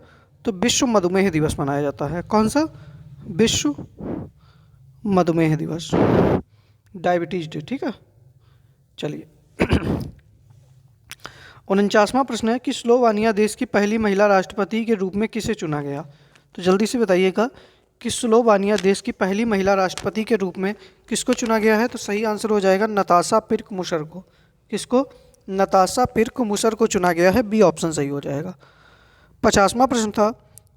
तो विश्व मधुमेह दिवस मनाया जाता है। कौन सा? विश्व मधुमेह दिवस, डायबिटीज डे। ठीक है, चलिए 49वां प्रश्न है कि स्लोवानिया देश की पहली महिला राष्ट्रपति के रूप में किसे चुना गया? तो जल्दी से बताइएगा कि स्लोवानिया देश की पहली महिला राष्ट्रपति के रूप में किसको चुना गया है? तो सही आंसर हो जाएगा नताशा पिर्क मुशर को। किसको? नताशा पिर्क मुशर को चुना गया है। बी ऑप्शन सही हो जाएगा। 50वां प्रश्न था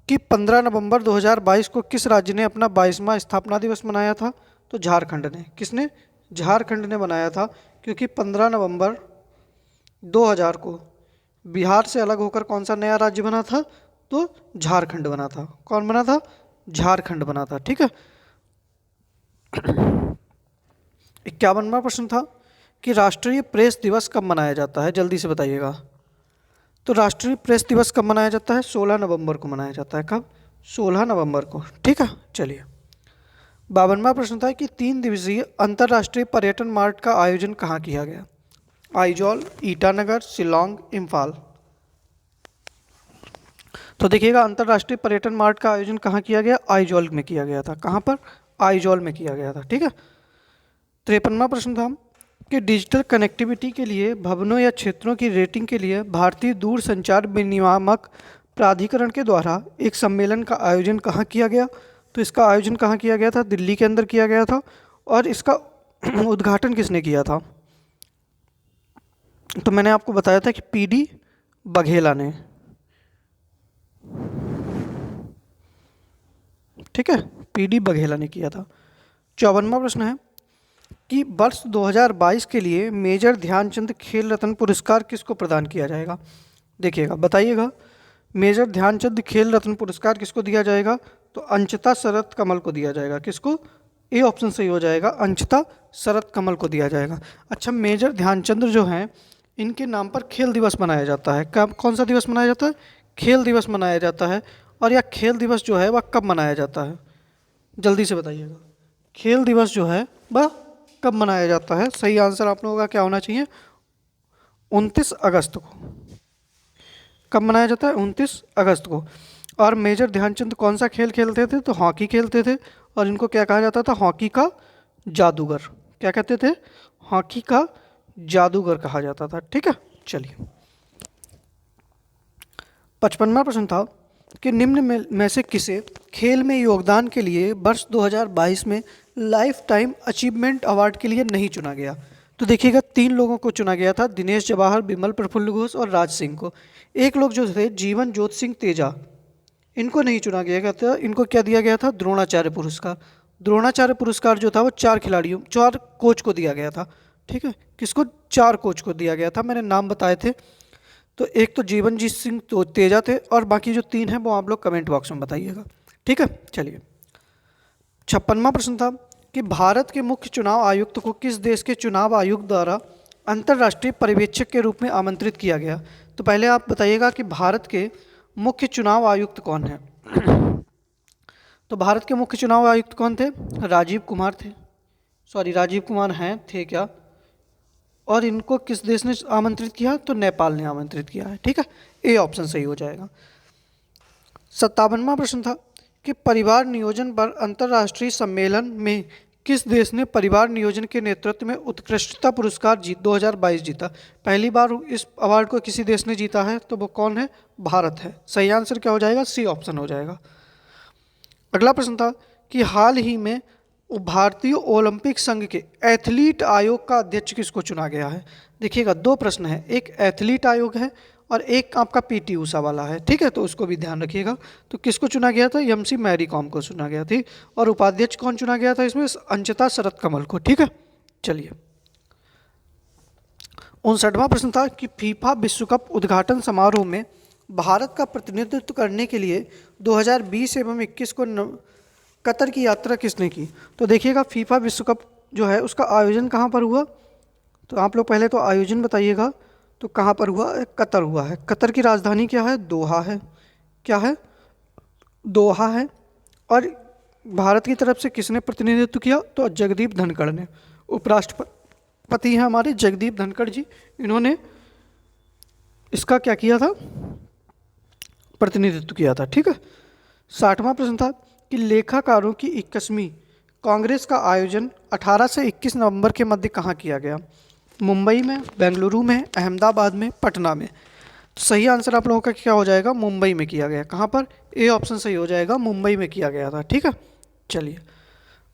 कि 15 नवंबर 2022 को किस राज्य ने अपना 22वां स्थापना दिवस मनाया था? तो झारखंड ने। किसने? झारखंड ने बनाया था, क्योंकि 15 नवंबर 2000 को बिहार से अलग होकर कौन सा नया राज्य बना था? तो झारखंड बना था। कौन बना था? झारखंड बना था। ठीक है 51वां प्रश्न था कि राष्ट्रीय प्रेस दिवस कब मनाया जाता है? जल्दी से बताइएगा। तो राष्ट्रीय प्रेस दिवस कब मनाया जाता है? 16 नवंबर को मनाया जाता है। कब? 16 नवंबर को। ठीक है, चलिए 52वां प्रश्न था कि 3 दिवसीय अंतर्राष्ट्रीय पर्यटन मार्ट का आयोजन कहाँ किया गया? आइजॉल, ईटानगर, शिलोंग, इम्फाल। तो देखिएगा अंतर्राष्ट्रीय पर्यटन मार्ट का आयोजन कहाँ किया गया? आइजॉल में किया गया था। कहाँ पर? आइजॉल में किया गया था। ठीक है 53वां प्रश्न था कि डिजिटल कनेक्टिविटी के लिए भवनों या क्षेत्रों की रेटिंग के लिए भारतीय दूरसंचार विनियामक प्राधिकरण के द्वारा एक सम्मेलन का आयोजन कहाँ किया गया? तो इसका आयोजन कहाँ किया गया था? दिल्ली के अंदर किया गया था। और इसका उद्घाटन किसने किया था? तो मैंने आपको बताया था कि पीडी बघेला ने। ठीक है, पीडी बघेला ने किया था। 54वां प्रश्न है कि वर्ष 2022 के लिए मेजर ध्यानचंद खेल रत्न पुरस्कार किसको प्रदान किया जाएगा? देखिएगा बताइएगा, मेजर ध्यानचंद खेल रत्न पुरस्कार किसको दिया जाएगा? तो अंचिता शरद कमल को दिया जाएगा। किसको? ए ऑप्शन सही हो जाएगा, अंचिता शरद कमल को दिया जाएगा। अच्छा, मेजर ध्यानचंद जो हैं इनके नाम पर खेल दिवस मनाया जाता है। कब? कौन सा दिवस मनाया जाता है? खेल दिवस मनाया जाता है। और यह खेल दिवस जो है वह कब मनाया जाता है? जल्दी से बताइएगा, खेल दिवस जो है वह कब मनाया जाता है? सही आंसर आप लोगों का क्या होना चाहिए? 29 अगस्त को। कब मनाया जाता है? 29 अगस्त को। और मेजर ध्यानचंद कौन सा खेल खेलते थे? तो हॉकी खेलते थे। और इनको क्या कहा जाता था? हॉकी का जादूगर। क्या कहते थे? हॉकी का जादूगर कहा जाता था। ठीक है, चलिए 55वां प्रश्न था कि निम्न में से किसे खेल में योगदान के लिए वर्ष 2022 में लाइफ टाइम अचीवमेंट अवार्ड के लिए नहीं चुना गया? तो देखिएगा 3 लोगों को चुना गया था, दिनेश जवाहर, बिमल प्रफुल्ल घोष और राज सिंह को। एक लोग जो थे जीवन जोत सिंह तेजा, इनको नहीं चुना गया था। इनको क्या दिया गया था? द्रोणाचार्य पुरस्कार। द्रोणाचार्य पुरस्कार जो था वो 4 कोच को दिया गया था। ठीक है, किसको? 4 कोच को दिया गया था। मैंने नाम बताए थे। तो एक तो जीवनजीत सिंह तो तेजा थे, और बाकी जो 3 हैं वो आप लोग कमेंट बॉक्स में बताइएगा। ठीक है, चलिए 56वां प्रश्न था कि भारत के मुख्य चुनाव आयुक्त को किस देश के चुनाव आयुक्त द्वारा अंतर्राष्ट्रीय पर्यवेक्षक के रूप में आमंत्रित किया गया? तो पहले आप बताइएगा कि भारत के मुख्य चुनाव आयुक्त कौन है? तो भारत के मुख्य चुनाव आयुक्त कौन थे? राजीव कुमार थे। सॉरी, राजीव कुमार हैं, थे क्या? और इनको किस देश ने आमंत्रित किया? तो नेपाल ने आमंत्रित किया है। ठीक है, ए ऑप्शन सही हो जाएगा। 57वां प्रश्न था कि परिवार नियोजन पर अंतर्राष्ट्रीय सम्मेलन में किस देश ने परिवार नियोजन के नेतृत्व में उत्कृष्टता पुरस्कार 2022 जीता? पहली बार इस अवार्ड को किसी देश ने जीता है, तो वो कौन है? भारत है। सही आंसर क्या हो जाएगा? सी ऑप्शन हो जाएगा। अगला प्रश्न था कि हाल ही में भारतीय ओलंपिक संघ के एथलीट आयोग का अध्यक्ष किसको चुना गया है? देखिएगा 2 प्रश्न है, एक एथलीट आयोग है और एक आपका पीटी ऊषा वाला है। ठीक है, तो उसको भी ध्यान रखिएगा। तो किसको चुना गया था? एमसी मैरी कॉम को चुना गया थी। और उपाध्यक्ष कौन चुना गया था इसमें? अंचिता शरद कमल को। ठीक है, चलिए 59वां प्रश्न था कि फीफा विश्व कप उद्घाटन समारोह में भारत का प्रतिनिधित्व करने के लिए 2020 एवं 21 को कतर की यात्रा किसने की? तो देखिएगा फीफा विश्व कप जो है उसका आयोजन कहाँ पर हुआ? तो आप लोग पहले तो आयोजन बताइएगा, तो कहाँ पर हुआ? कतर हुआ है। कतर की राजधानी क्या है? दोहा है। क्या है? दोहा है। और भारत की तरफ से किसने प्रतिनिधित्व किया? तो जगदीप धनखड़ ने। उपराष्ट्रपति हैं हमारे जगदीप धनखड़ जी, इन्होंने इसका क्या किया था? प्रतिनिधित्व किया था। ठीक है। 60वां प्रश्न था कि लेखाकारों की 21वीं कांग्रेस का आयोजन 18 से 21 नवंबर के मध्य कहाँ किया गया? मुंबई में, बेंगलुरु में, अहमदाबाद में, पटना में। तो सही आंसर आप लोगों का क्या हो जाएगा? मुंबई में किया गया। कहाँ पर? ए ऑप्शन सही हो जाएगा, मुंबई में किया गया था। ठीक है। चलिए,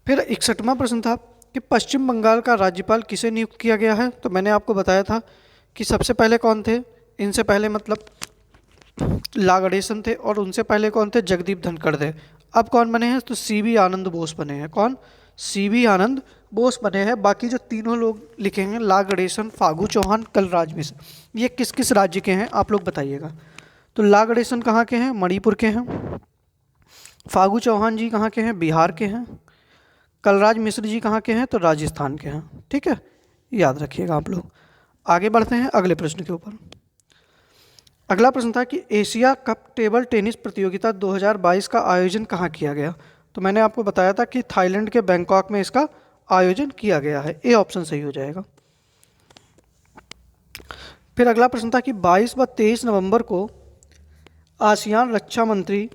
फिर 61वां प्रश्न था कि पश्चिम बंगाल का राज्यपाल किसे नियुक्त किया गया है? तो मैंने आपको बताया था कि सबसे पहले कौन थे, इनसे पहले मतलब ला गणेशन थे, और उनसे पहले कौन थे? जगदीप धनखड़ थे। अब कौन बने हैं? तो सीवी आनंद बोस बने हैं। कौन? सीवी आनंद बोस बने हैं। बाकी जो तीनों लोग लिखेंगे, ला गणेशन, फागू चौहान, कलराज मिश्र, ये किस किस राज्य के हैं आप लोग बताइएगा। तो ला गणेशन कहाँ के हैं? मणिपुर के हैं। फागू चौहान जी कहाँ के हैं? बिहार के हैं। कलराज मिश्र जी कहाँ के हैं? तो राजस्थान के हैं। ठीक है, याद रखिएगा आप लोग। आगे बढ़ते हैं अगले प्रश्न के ऊपर। अगला प्रश्न था कि एशिया कप टेबल टेनिस प्रतियोगिता 2022 का आयोजन कहाँ किया गया? तो मैंने आपको बताया था कि थाईलैंड के बैंकॉक में इसका आयोजन किया गया है। ए ऑप्शन सही हो जाएगा। फिर अगला प्रश्न था कि 22 व 23 नवंबर को आसियान रक्षा मंत्री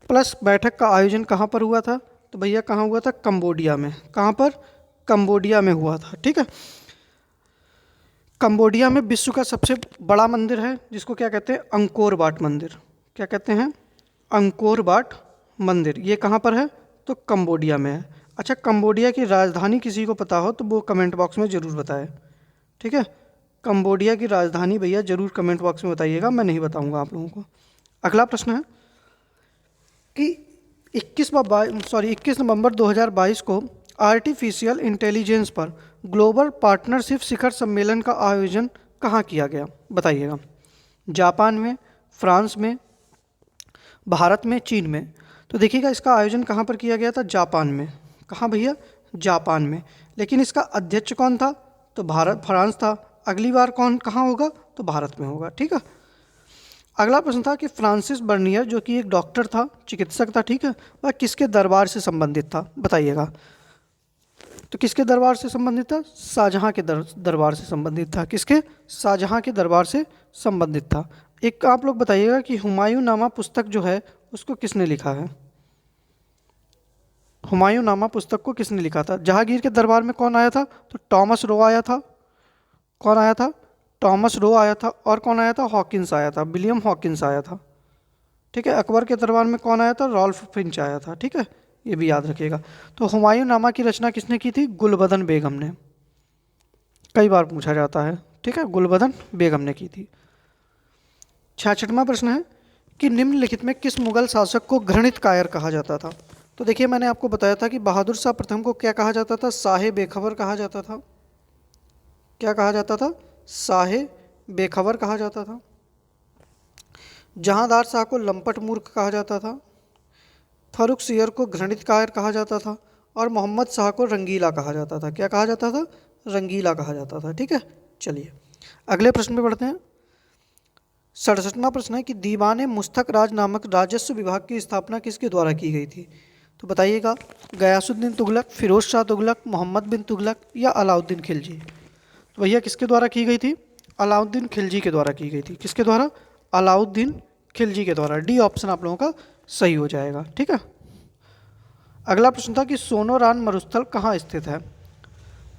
प्लस बैठक का आयोजन कहाँ पर हुआ था? तो भैया कहाँ हुआ था? कंबोडिया में। कहाँ पर? कंबोडिया में हुआ था। ठीक है। कंबोडिया में विश्व का सबसे बड़ा मंदिर है, जिसको क्या कहते हैं? अंकोर वाट मंदिर। क्या कहते हैं? अंकोर वाट मंदिर। ये कहाँ पर है? तो कंबोडिया में है। अच्छा, कंबोडिया की राजधानी किसी को पता हो तो वो कमेंट बॉक्स में ज़रूर बताए। ठीक है, कंबोडिया की राजधानी भैया ज़रूर कमेंट बॉक्स में बताइएगा, मैं नहीं बताऊंगा आप लोगों को। अगला प्रश्न है कि 21 नवंबर 2022 को आर्टिफिशियल इंटेलिजेंस पर ग्लोबल पार्टनरशिप शिखर सम्मेलन का आयोजन कहाँ किया गया? बताइएगा। जापान में, फ्रांस में, भारत में, चीन में। तो देखिएगा इसका आयोजन कहाँ पर किया गया था? जापान में। कहाँ भैया? जापान में। लेकिन इसका अध्यक्ष कौन था? तो फ्रांस था। अगली बार कौन कहाँ होगा? तो भारत में होगा। ठीक है। अगला प्रश्न था कि फ्रांसिस बर्नियर जो कि एक डॉक्टर था, चिकित्सक था, ठीक है, वह किसके दरबार से संबंधित था? बताइएगा। तो किसके दरबार से संबंधित था? शाहजहाँ के दरबार से संबंधित था। किसके? शाहजहाँ के दरबार से संबंधित था। एक आप लोग बताइएगा कि हुमायूं नामा पुस्तक जो है उसको किसने लिखा है? हुमायूं नामा पुस्तक को किसने लिखा था? जहांगीर के दरबार में कौन आया था? तो टॉमस रो आया था। कौन आया था? टॉमस रो आया था। और कौन आया था? हॉकिंस आया था, विलियम हॉकिंस आया था। ठीक है। अकबर के दरबार में कौन आया था? रॉल्फ फिंच आया था। ठीक है, ये भी याद रखिएगा। तो हुमायूं नामा की रचना किसने की थी? गुलबदन बेगम ने। कई बार पूछा जाता है। ठीक है, गुलबदन बेगम ने की थी। 66वां प्रश्न है कि निम्नलिखित में किस मुगल शासक को घृणित कायर कहा जाता था? तो देखिए मैंने आपको बताया था कि बहादुर शाह प्रथम को क्या कहा जाता था? शाहे बेखबर कहा जाता था। क्या कहा जाता था? शाहे बेखबर कहा जाता था। जहांदार शाह को लंपट मूर्ख कहा जाता था। फर्रुख सियर को घृणित कायर कहा जाता था। और मोहम्मद शाह को रंगीला कहा जाता था। क्या कहा जाता था? रंगीला कहा जाता था। ठीक है। चलिए अगले प्रश्न पे बढ़ते हैं। 67वां प्रश्न है कि दीवान मुस्तक राज नामक राजस्व विभाग की स्थापना किसके द्वारा की गई थी? तो बताइएगा। गयासुद्दीन तुगलक, फिरोज शाह तुगलक, मोहम्मद बिन तुगलक या अलाउद्दीन खिलजी? तो भैया किसके द्वारा की गई थी? अलाउद्दीन खिलजी के द्वारा की गई थी। किसके द्वारा? अलाउद्दीन खिलजी के द्वारा। डी ऑप्शन आप लोगों का सही हो जाएगा। ठीक है। अगला प्रश्न था कि सोनोरान मरुस्थल कहाँ स्थित है?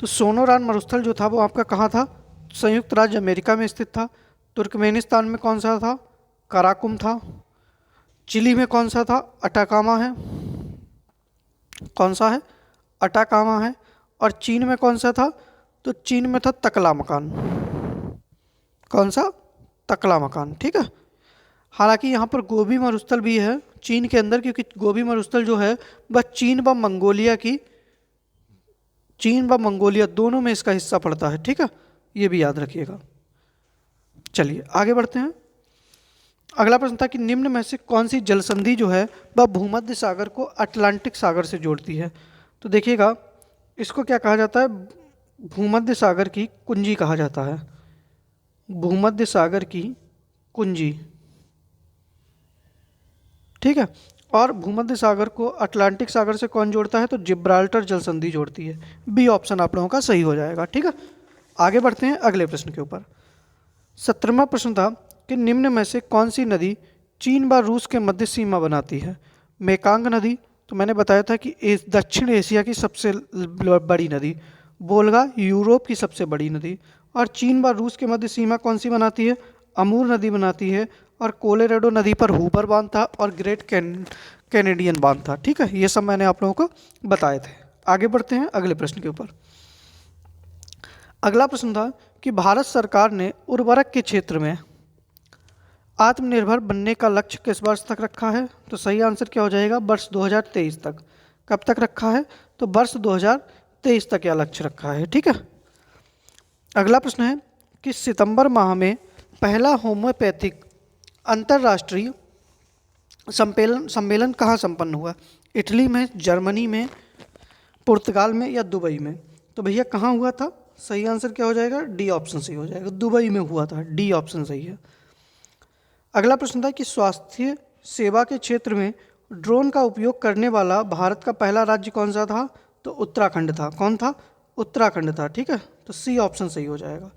तो सोनोरान मरुस्थल जो था वो आपका कहाँ था? संयुक्त राज्य अमेरिका में स्थित था। तुर्कमेनिस्तान में कौन सा था? कराकुम था। चिली में कौन सा था? अटाकामा है। कौन सा है? अटाकामा है। और चीन में कौन सा था? तो चीन में था तकला मकान। कौन सा? तकला मकान। ठीक है। हालांकि यहाँ पर गोबी मरुस्थल भी है चीन के अंदर, क्योंकि गोबी मरुस्थल जो है वह चीन व मंगोलिया दोनों में इसका हिस्सा पड़ता है। ठीक है, ये भी याद रखिएगा। चलिए आगे बढ़ते हैं। अगला प्रश्न था कि निम्न में से कौन सी जल संधि जो है वह भूमध्य सागर को अटलांटिक सागर से जोड़ती है। तो देखिएगा इसको क्या कहा जाता है, भूमध्य सागर की कुंजी कहा जाता है, भूमध्य सागर की कुंजी, ठीक है। और भूमध्य सागर को अटलांटिक सागर से कौन जोड़ता है, तो जिब्राल्टर जल संधि जोड़ती है। बी ऑप्शन आप लोगों का सही हो जाएगा, ठीक है। आगे बढ़ते हैं अगले प्रश्न के ऊपर। 17वां प्रश्न था कि निम्न में से कौन सी नदी चीन व रूस के मध्य सीमा बनाती है। मेकांग नदी, तो मैंने बताया था कि दक्षिण एशिया की सबसे बड़ी नदी। वोल्गा यूरोप की सबसे बड़ी नदी। और चीन व रूस के मध्य सीमा कौन सी बनाती है, अमूर नदी बनाती है। और कोलोराडो नदी पर हूबर बांध था और ग्रेट कैनेडियन बांध था, ठीक है। ये सब मैंने आप लोगों को बताए थे। आगे बढ़ते हैं अगले प्रश्न के ऊपर। अगला प्रश्न था कि भारत सरकार ने उर्वरक के क्षेत्र में आत्मनिर्भर बनने का लक्ष्य किस वर्ष तक रखा है। तो सही आंसर क्या हो जाएगा, वर्ष 2023 तक। कब तक रखा है, तो वर्ष 2023 तक यह लक्ष्य रखा है, ठीक है। अगला प्रश्न है कि सितंबर माह में पहला होम्योपैथिक अंतर्राष्ट्रीय सम्मेलन कहाँ संपन्न हुआ। इटली में, जर्मनी में, पुर्तगाल में या दुबई में। तो भैया कहाँ हुआ था, सही आंसर क्या हो जाएगा, डी ऑप्शन सही हो जाएगा, दुबई में हुआ था, डी ऑप्शन सही है। अगला प्रश्न था कि स्वास्थ्य सेवा के क्षेत्र में ड्रोन का उपयोग करने वाला भारत का पहला राज्य कौन सा था, तो उत्तराखंड था। कौन था, उत्तराखंड था, ठीक है। तो सी ऑप्शन सही हो जाएगा।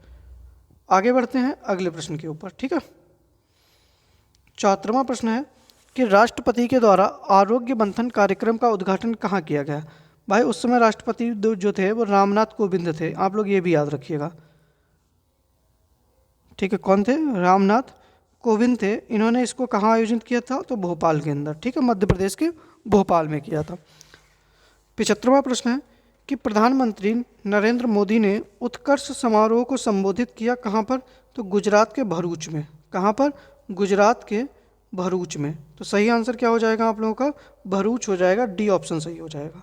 आगे बढ़ते हैं अगले प्रश्न के ऊपर, ठीक है। 74वां प्रश्न है कि राष्ट्रपति के द्वारा आरोग्य मंथन कार्यक्रम का उद्घाटन कहाँ किया गया। भाई उस समय राष्ट्रपति जो थे वो रामनाथ कोविंद थे, आप लोग ये भी याद रखिएगा, ठीक है। कौन थे, रामनाथ कोविंद थे। इन्होंने इसको कहाँ आयोजित किया था, तो भोपाल के अंदर, ठीक है, मध्य प्रदेश के भोपाल में किया था। 75वां प्रश्न है कि प्रधानमंत्री नरेंद्र मोदी ने उत्कर्ष समारोह को संबोधित किया कहाँ पर, तो गुजरात के भरूच में। कहाँ पर, गुजरात के भरूच में। तो सही आंसर क्या हो जाएगा आप लोगों का, भरूच हो जाएगा, डी ऑप्शन सही हो जाएगा।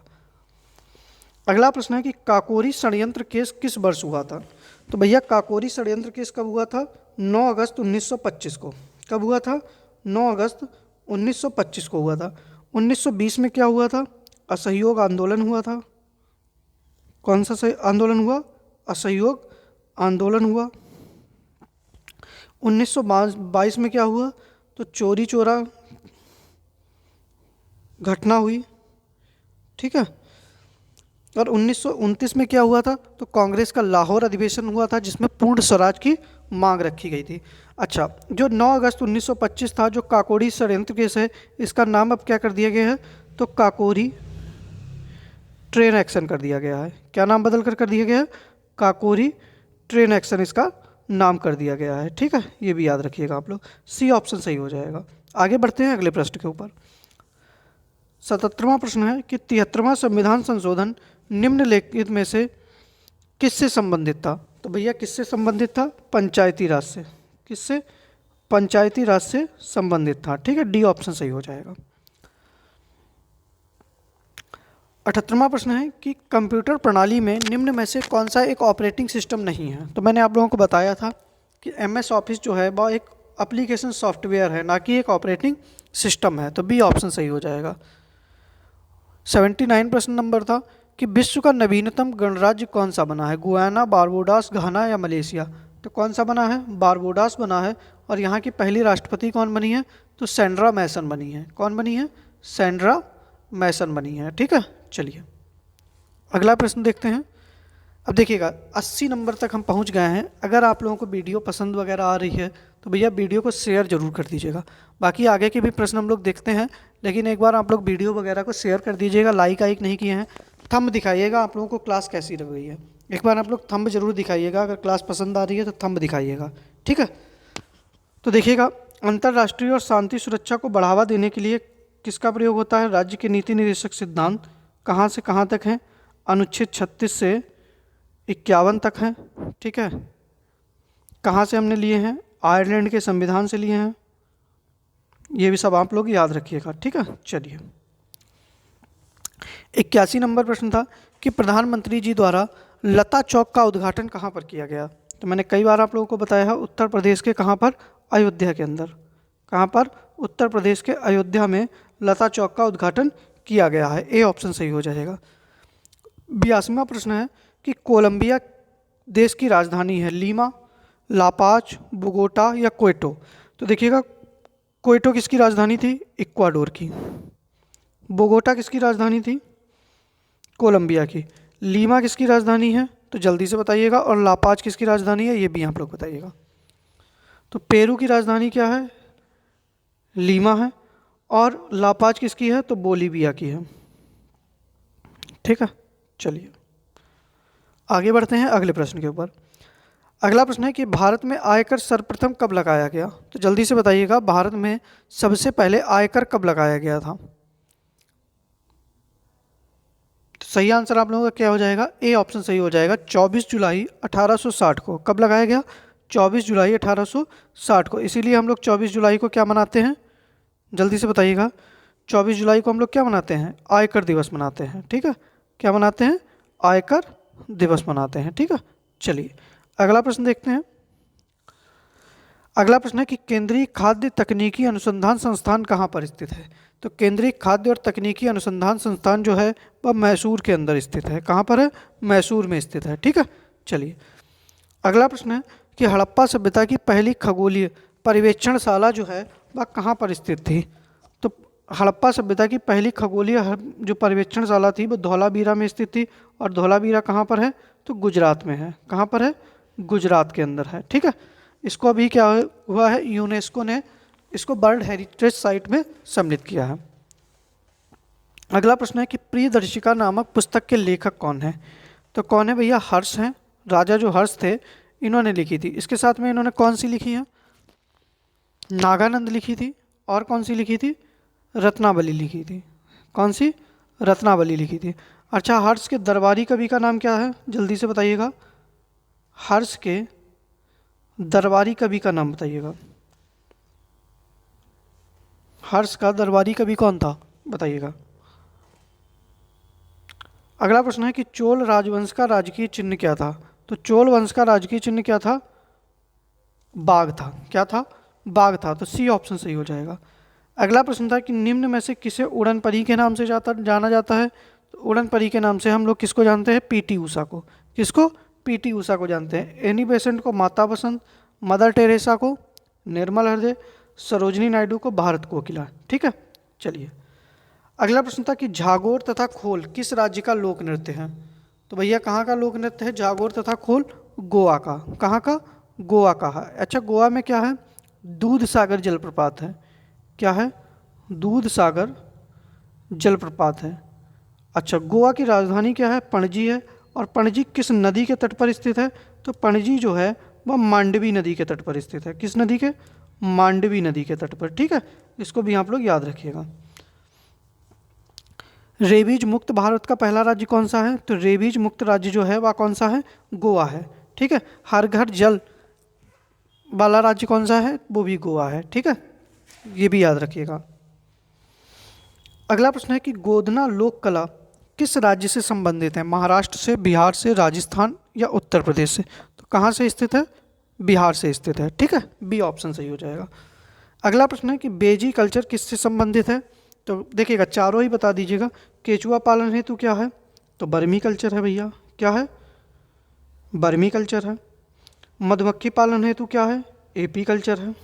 अगला प्रश्न है कि काकोरी षड्यंत्र केस किस वर्ष हुआ था। तो भैया काकोरी षड्यंत्र केस कब हुआ था, 9 अगस्त 1925 को। कब हुआ था, 9 अगस्त 1925 को हुआ था। 1920 में क्या हुआ था, असहयोग आंदोलन हुआ था। कौन सा आंदोलन हुआ, असहयोग आंदोलन हुआ। 1922 में क्या हुआ, तो चोरी चोरा घटना हुई, ठीक है। और 1929 में क्या हुआ था, तो कांग्रेस का लाहौर अधिवेशन हुआ था जिसमें पूर्ण स्वराज की मांग रखी गई थी। अच्छा, जो 9 अगस्त 1925 था, जो काकोरी षड्यंत्र केस है, इसका नाम अब क्या कर दिया गया है, तो काकोरी ट्रेन एक्शन कर दिया गया है। क्या नाम बदल कर दिया गया है, काकोरी ट्रेन एक्शन इसका नाम कर दिया गया है, ठीक है। ये भी याद रखिएगा आप लोग, सी ऑप्शन सही हो जाएगा। आगे बढ़ते हैं अगले प्रश्न के ऊपर। 77वां प्रश्न है कि 73वां संविधान संशोधन निम्नलिखित में से किससे संबंधित था। तो भैया किससे संबंधित था, पंचायती राज से। किससे, पंचायती राज से संबंधित था, ठीक है, डी ऑप्शन सही हो जाएगा। 78वां प्रश्न है कि कंप्यूटर प्रणाली में निम्न में से कौन सा एक ऑपरेटिंग सिस्टम नहीं है। तो मैंने आप लोगों को बताया था कि MS ऑफिस जो है वह एक एप्लीकेशन सॉफ्टवेयर है, ना कि एक ऑपरेटिंग सिस्टम है। तो बी ऑप्शन सही हो जाएगा। 79 प्रश्न नंबर था कि विश्व का नवीनतम गणराज्य कौन सा बना है, गुयाना, बारबोडास, घाना या मलेशिया। तो कौन सा बना है, बारबोडास बना है। और यहाँ की पहली राष्ट्रपति कौन बनी है, तो सैंड्रा मैसन बनी है। कौन बनी है, सैंड्रा मैसन बनी है, ठीक है। चलिए अगला प्रश्न देखते हैं। अब देखिएगा 80 नंबर तक हम पहुंच गए हैं। अगर आप लोगों को वीडियो पसंद वगैरह आ रही है तो भैया वीडियो को शेयर जरूर कर दीजिएगा। बाकी आगे के भी प्रश्न हम लोग देखते हैं, लेकिन एक बार आप लोग वीडियो वगैरह को शेयर कर दीजिएगा। लाइक नहीं किए हैं, थंब दिखाइएगा आप लोगों को क्लास कैसी लग रही है। एक बार आप लोग थंब जरूर दिखाइएगा, अगर क्लास पसंद आ रही है तो थंब दिखाइएगा, ठीक है। तो देखिएगा अंतर्राष्ट्रीय और शांति सुरक्षा को बढ़ावा देने के लिए किसका प्रयोग होता है, राज्य के नीति निर्देशक सिद्धांत कहाँ से कहाँ तक हैं, अनुच्छेद 36 से 51 तक हैं, ठीक है। कहाँ से हमने लिए हैं, आयरलैंड के संविधान से लिए हैं। ये भी सब आप लोग याद रखिएगा, ठीक है। चलिए 81 नंबर प्रश्न था कि प्रधानमंत्री जी द्वारा लता चौक का उद्घाटन कहाँ पर किया गया। तो मैंने कई बार आप लोगों को बताया है, उत्तर प्रदेश के कहाँ पर, अयोध्या के अंदर, कहाँ पर? उत्तर प्रदेश के अयोध्या में लता चौक का उद्घाटन किया गया है। ए ऑप्शन सही हो जाएगा। 82वां प्रश्न है कि कोलंबिया देश की राजधानी है लीमा, लापाज, बोगोटा या क्वेटो। तो देखिएगा, क्वेटो किसकी राजधानी थी? इक्वाडोर की। बोगोटा किसकी राजधानी थी? कोलंबिया की। लीमा किसकी राजधानी है? तो जल्दी से बताइएगा। और लापाज किसकी राजधानी है? ये भी आप लोग बताइएगा। तो पेरू की राजधानी क्या है? लीमा है। और लापाज किसकी है? तो बोलीविया की है। ठीक है, चलिए आगे बढ़ते हैं अगले प्रश्न के ऊपर। अगला प्रश्न है कि भारत में आयकर सर्वप्रथम कब लगाया गया? तो जल्दी से बताइएगा, भारत में सबसे पहले आयकर कब लगाया गया था? तो सही आंसर आप लोगों का क्या हो जाएगा? ए ऑप्शन सही हो जाएगा। 24 जुलाई 1860 को। कब लगाया गया? 24 जुलाई 1860 को। इसीलिए हम लोग 24 जुलाई को क्या मनाते हैं? जल्दी से बताइएगा। 24 जुलाई को हम लोग क्या मनाते हैं? आयकर दिवस मनाते हैं। ठीक है, क्या मनाते हैं? आयकर दिवस मनाते हैं। ठीक है, चलिए अगला प्रश्न देखते हैं। अगला प्रश्न है कि केंद्रीय खाद्य तकनीकी अनुसंधान संस्थान कहाँ पर स्थित है? तो केंद्रीय खाद्य और तकनीकी अनुसंधान संस्थान जो है वह मैसूर के अंदर स्थित है। कहाँ पर है? मैसूर में स्थित है। ठीक है, चलिए अगला प्रश्न है कि हड़प्पा सभ्यता की पहली खगोलीय पर्यवेक्षणशाला जो है वह कहाँ पर स्थित थी? तो हड़प्पा सभ्यता की पहली खगोलीय जो पर्यवेक्षणशाला थी वो धौलावीरा में स्थित थी। और धौलावीरा कहाँ पर है? तो गुजरात में है। कहाँ पर है? गुजरात के अंदर है। ठीक है, इसको अभी क्या हुआ है? यूनेस्को ने इसको वर्ल्ड हेरिटेज साइट में सम्मिलित किया है। अगला प्रश्न है कि प्रियदर्शिका नामक पुस्तक के लेखक कौन है? तो कौन है भैया? हर्ष हैं। राजा जो हर्ष थे इन्होंने लिखी थी। इसके साथ में इन्होंने कौन सी लिखी है? नागानंद लिखी थी। और कौन सी लिखी थी? रत्नावली लिखी थी। कौन सी? रत्नावली लिखी थी। अच्छा, हर्ष के दरबारी कवि का नाम क्या है? जल्दी से बताइएगा। हर्ष के दरबारी कवि का नाम बताइएगा। हर्ष का दरबारी कवि कौन था? बताइएगा। अगला प्रश्न है कि चोल राजवंश का राजकीय चिन्ह क्या था? तो चोल वंश का राजकीय चिन्ह क्या था? बाघ था। क्या था? बाघ था। तो सी ऑप्शन सही हो जाएगा। अगला प्रश्न था कि निम्न में से किसे उड़न परी के नाम से जाना जाता है? तो उड़न परी के नाम से हम लोग किसको जानते हैं? पीटी उषा को। किसको? पीटी उषा को जानते हैं। एनी बेसेंट को माता बसंत, मदर टेरेसा को निर्मल हृदय, सरोजनी नायडू को भारत कोकिला। ठीक है, चलिए अगला प्रश्न था कि झागोर तथा खोल किस राज्य का लोक नृत्य है? तो भैया कहाँ का लोक नृत्य है झागोर तथा खोल? गोवा का। कहाँ का? गोवा का है। अच्छा, गोवा में क्या है? दूध सागर जलप्रपात है। क्या है? दूध सागर जलप्रपात है। अच्छा, गोवा की राजधानी क्या है? पणजी है। और पणजी किस नदी के तट पर स्थित है? तो पणजी जो है वह मांडवी नदी के तट पर स्थित है। किस नदी के? मांडवी नदी के तट पर। ठीक है, इसको भी आप लोग याद रखिएगा। रेबीज मुक्त भारत का पहला राज्य कौन सा है? तो रेबीज मुक्त राज्य जो है वह कौन सा है? गोवा है। ठीक है, हर घर जल वाला राज्य कौन सा है? वो भी गोवा है। ठीक है, ये भी याद रखिएगा। अगला प्रश्न है कि गोधना लोक कला किस राज्य से संबंधित है? महाराष्ट्र से, बिहार से, राजस्थान या उत्तर प्रदेश से? तो कहाँ से स्थित है? बिहार से स्थित है। ठीक है, बी ऑप्शन सही हो जाएगा। अगला प्रश्न है कि बेजी कल्चर किससे संबंधित है? तो देखिएगा, चारों ही बता दीजिएगा। केचुआ पालन हेतु क्या है? तो बर्मी कल्चर है भैया। क्या है? बर्मी कल्चर है। मधुमक्खी पालन हेतु क्या है? एपी कल्चर है।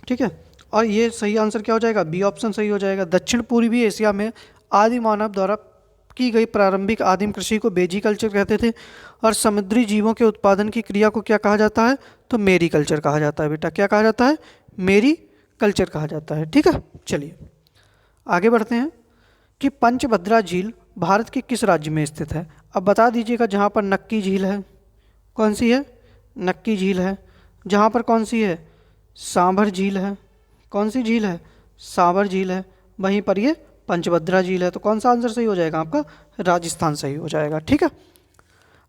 ठीक है, और ये सही आंसर क्या हो जाएगा? बी ऑप्शन सही हो जाएगा। दक्षिण पूर्वी एशिया में आदि मानव द्वारा की गई प्रारंभिक आदिम कृषि को बेजी कल्चर कहते थे। और समुद्री जीवों के उत्पादन की क्रिया को क्या कहा जाता है? तो मेरी कल्चर कहा जाता है बेटा। क्या कहा जाता है? मेरी कल्चर कहा जाता है। ठीक है, चलिए आगे बढ़ते हैं कि पंचभद्रा झील भारत के किस राज्य में स्थित है? अब बता दीजिएगा। जहाँ पर नक्की झील है, कौन सी है? नक्की झील है। जहाँ पर कौन सी है? सांभर झील है। कौन सी झील है? सांभर झील है। वहीं पर ये पंचभद्रा झील है। तो कौन सा आंसर सही हो जाएगा आपका? राजस्थान सही हो जाएगा। ठीक है,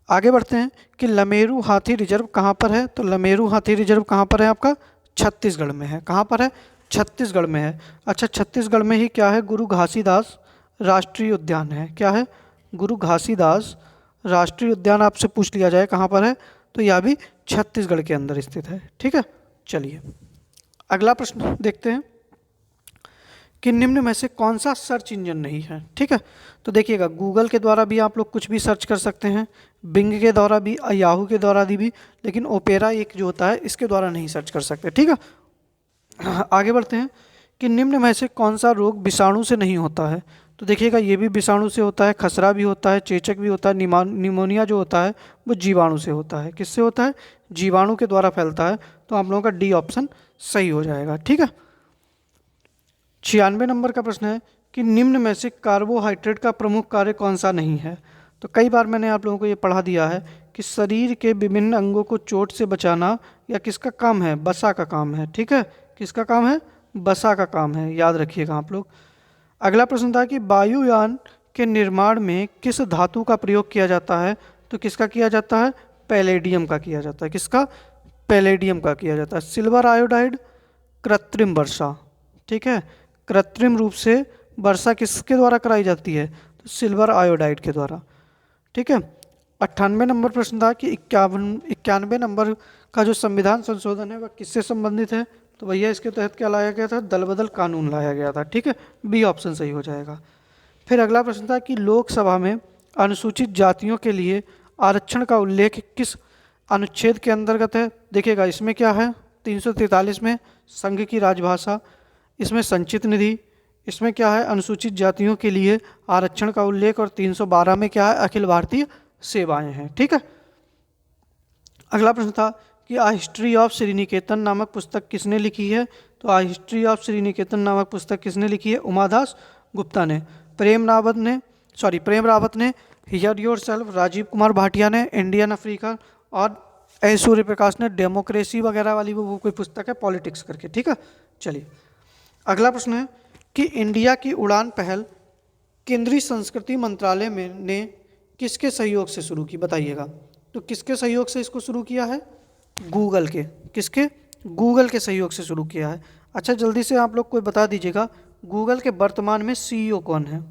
आगे बढ़ते हैं कि लमेरू हाथी रिजर्व कहाँ पर है? तो लमेरू हाथी रिजर्व कहाँ पर है आपका? छत्तीसगढ़ में है। कहाँ पर है? छत्तीसगढ़ में है। अच्छा, छत्तीसगढ़ में ही क्या है? गुरु घासीदास राष्ट्रीय उद्यान है। क्या है? गुरु घासीदास राष्ट्रीय उद्यान आपसे पूछ लिया जाए कहाँ पर है, तो यह भी छत्तीसगढ़ के अंदर स्थित है। ठीक है, चलिए अगला प्रश्न देखते हैं कि निम्न में से कौन सा सर्च इंजन नहीं है। ठीक है, तो देखिएगा गूगल के द्वारा भी आप लोग कुछ भी सर्च कर सकते हैं, बिंग के द्वारा भी, याहू के द्वारा भी, लेकिन ओपेरा एक जो होता है इसके द्वारा नहीं सर्च कर सकते। ठीक है, आगे बढ़ते हैं कि निम्न में से कौन सा रोग विषाणु से नहीं होता है। तो देखिएगा ये भी विषाणु से होता है, खसरा भी होता है, चेचक भी होता है, निमोनिया जो होता है वो जीवाणु से होता है। किससे होता है? जीवाणु के द्वारा फैलता है। तो आप लोगों का डी ऑप्शन सही हो जाएगा। ठीक है, 96 नंबर का प्रश्न है कि निम्न में से कार्बोहाइड्रेट का प्रमुख कार्य कौन सा नहीं है। तो कई बार मैंने आप लोगों को ये पढ़ा दिया है कि शरीर के विभिन्न अंगों को चोट से बचाना या किसका काम है? बसा का काम है। ठीक है, किसका काम है? बसा का काम है, याद रखिएगा आप लोग। अगला प्रश्न था कि वायुयान के निर्माण में किस धातु का प्रयोग किया जाता है। तो किसका किया जाता है? पैलेडियम का किया जाता है। किसका? पैलेडियम का किया जाता है। सिल्वर आयोडाइड, कृत्रिम वर्षा। ठीक है, कृत्रिम रूप से वर्षा किसके द्वारा कराई जाती है? तो सिल्वर आयोडाइड के द्वारा। ठीक है, 98 नंबर प्रश्न था कि 91 नंबर का जो संविधान संशोधन है वह किससे संबंधित है। तो भैया इसके तहत क्या लाया गया था? दल बदल कानून लाया गया था। ठीक है, बी ऑप्शन सही हो जाएगा। फिर अगला प्रश्न था कि लोकसभा में अनुसूचित जातियों के लिए आरक्षण का उल्लेख किस अनुच्छेद के अंतर्गत है। देखिएगा इसमें क्या है? 343 में संघ की राजभाषा, इसमें संचित निधि, इसमें क्या है? अनुसूचित जातियों के लिए आरक्षण का उल्लेख, और 312 में क्या है? अखिल भारतीय सेवाएं हैं। ठीक है, अगला प्रश्न था कि आ हिस्ट्री ऑफ श्रीनिकेतन नामक पुस्तक किसने लिखी है। तो आ हिस्ट्री ऑफ श्रीनिकेतन नामक पुस्तक किसने लिखी है? उमादास गुप्ता ने। प्रेम रावत ने hear yourself, Rajiv Kumar Bhatia ने इंडियन अफ्रीका, और एस सूर्यप्रकाश ने डेमोक्रेसी वगैरह वाली वो कोई पुस्तक है पॉलिटिक्स करके। ठीक है, चलिए अगला प्रश्न है कि इंडिया की उड़ान पहल केंद्रीय संस्कृति मंत्रालय में ने किसके सहयोग से शुरू की? बताइएगा। तो किसके सहयोग से इसको शुरू किया है? गूगल के। किसके? गूगल के सहयोग से शुरू किया है। अच्छा जल्दी से आप लोग कोई बता दीजिएगा गूगल के वर्तमान में सीईओ कौन है?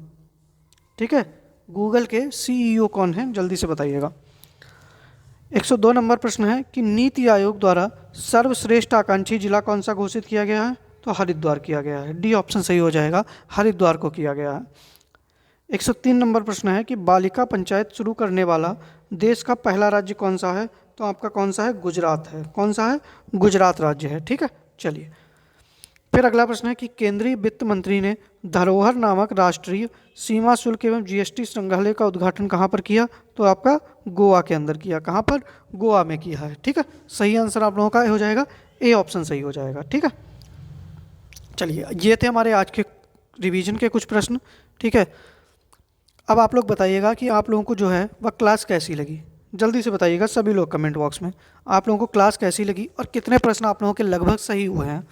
ठीक है, गूगल के सीईओ कौन है? जल्दी से बताइएगा। 102 नंबर प्रश्न है कि नीति आयोग द्वारा सर्वश्रेष्ठ आकांक्षी जिला कौन सा घोषित किया गया है। तो हरिद्वार किया गया है। डी ऑप्शन सही हो जाएगा, हरिद्वार को किया गया है। 103 नंबर प्रश्न है कि बालिका पंचायत शुरू करने वाला देश का पहला राज्य कौन सा है। तो आपका कौन सा है? गुजरात है। कौन सा है? गुजरात राज्य है। ठीक है, चलिए फिर अगला प्रश्न है कि केंद्रीय वित्त मंत्री ने धरोहर नामक राष्ट्रीय सीमा शुल्क एवं जीएसटी संग्रहालय का उद्घाटन कहाँ पर किया। तो आपका गोवा के अंदर किया। कहाँ पर? गोवा में किया है। ठीक है, सही आंसर आप लोगों का हो जाएगा, ए ऑप्शन सही हो जाएगा। ठीक है, चलिए ये थे हमारे आज के रिवीजन के कुछ प्रश्न। ठीक है, अब आप लोग बताइएगा कि आप लोगों को जो है वह क्लास कैसी लगी। जल्दी से बताइएगा सभी लोग कमेंट बॉक्स में आप लोगों को क्लास कैसी लगी और कितने प्रश्न आप लोगों के लगभग सही हुए हैं।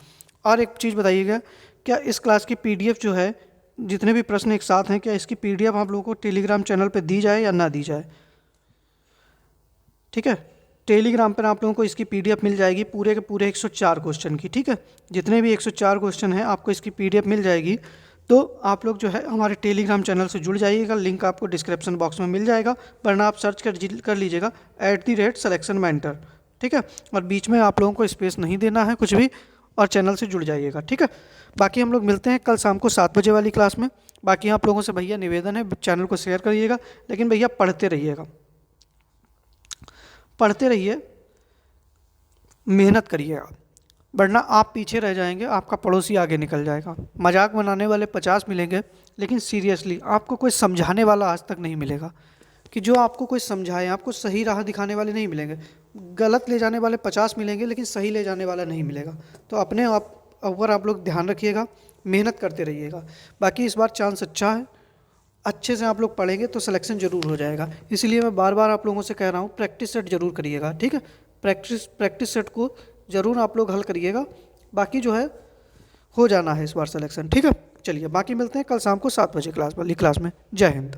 और एक चीज़ बताइएगा, क्या इस क्लास की पीडीएफ जो है, जितने भी प्रश्न एक साथ हैं, क्या इसकी पीडीएफ आप लोगों को टेलीग्राम चैनल पे दी जाए या ना दी जाए। ठीक है, टेलीग्राम पर आप लोगों को इसकी पीडीएफ मिल जाएगी पूरे के पूरे 104 क्वेश्चन की। ठीक है, जितने भी 104 क्वेश्चन हैं आपको इसकी पीडीएफ मिल जाएगी। तो आप लोग जो है हमारे टेलीग्राम चैनल से जुड़ जाइएगा, लिंक आपको डिस्क्रिप्शन बॉक्स में मिल जाएगा, वरना आप सर्च कर लीजिएगा @selection mentor। ठीक है, और बीच में आप लोगों को स्पेस नहीं देना है कुछ भी, और चैनल से जुड़ जाइएगा। ठीक है, बाकी हम लोग मिलते हैं कल शाम को 7 बजे वाली क्लास में। बाकी आप लोगों से भैया निवेदन है, चैनल को शेयर करिएगा, लेकिन भैया पढ़ते रहिएगा, पढ़ते रहिए, मेहनत करिएगा, वरना आप पीछे रह जाएंगे, आपका पड़ोसी आगे निकल जाएगा। मजाक बनाने वाले 50 मिलेंगे, लेकिन सीरियसली आपको कोई समझाने वाला आज तक नहीं मिलेगा कि जो आपको कोई समझाए, आपको सही राह दिखाने वाले नहीं मिलेंगे। गलत ले जाने वाले 50 मिलेंगे, लेकिन सही ले जाने वाला नहीं मिलेगा। तो अपने ऊपर आप लोग ध्यान रखिएगा, मेहनत करते रहिएगा। बाकी इस बार चांस अच्छा है, अच्छे से आप लोग पढ़ेंगे तो सिलेक्शन ज़रूर हो जाएगा। इसीलिए मैं बार बार आप लोगों से कह रहा हूँ प्रैक्टिस सेट जरूर करिएगा। ठीक है, प्रैक्टिस सेट को ज़रूर आप लोग हल करिएगा, बाकी जो है हो जाना है इस बार सिलेक्शन। ठीक है, चलिए बाकी मिलते हैं कल शाम को 7 बजे क्लास में। जय हिंद।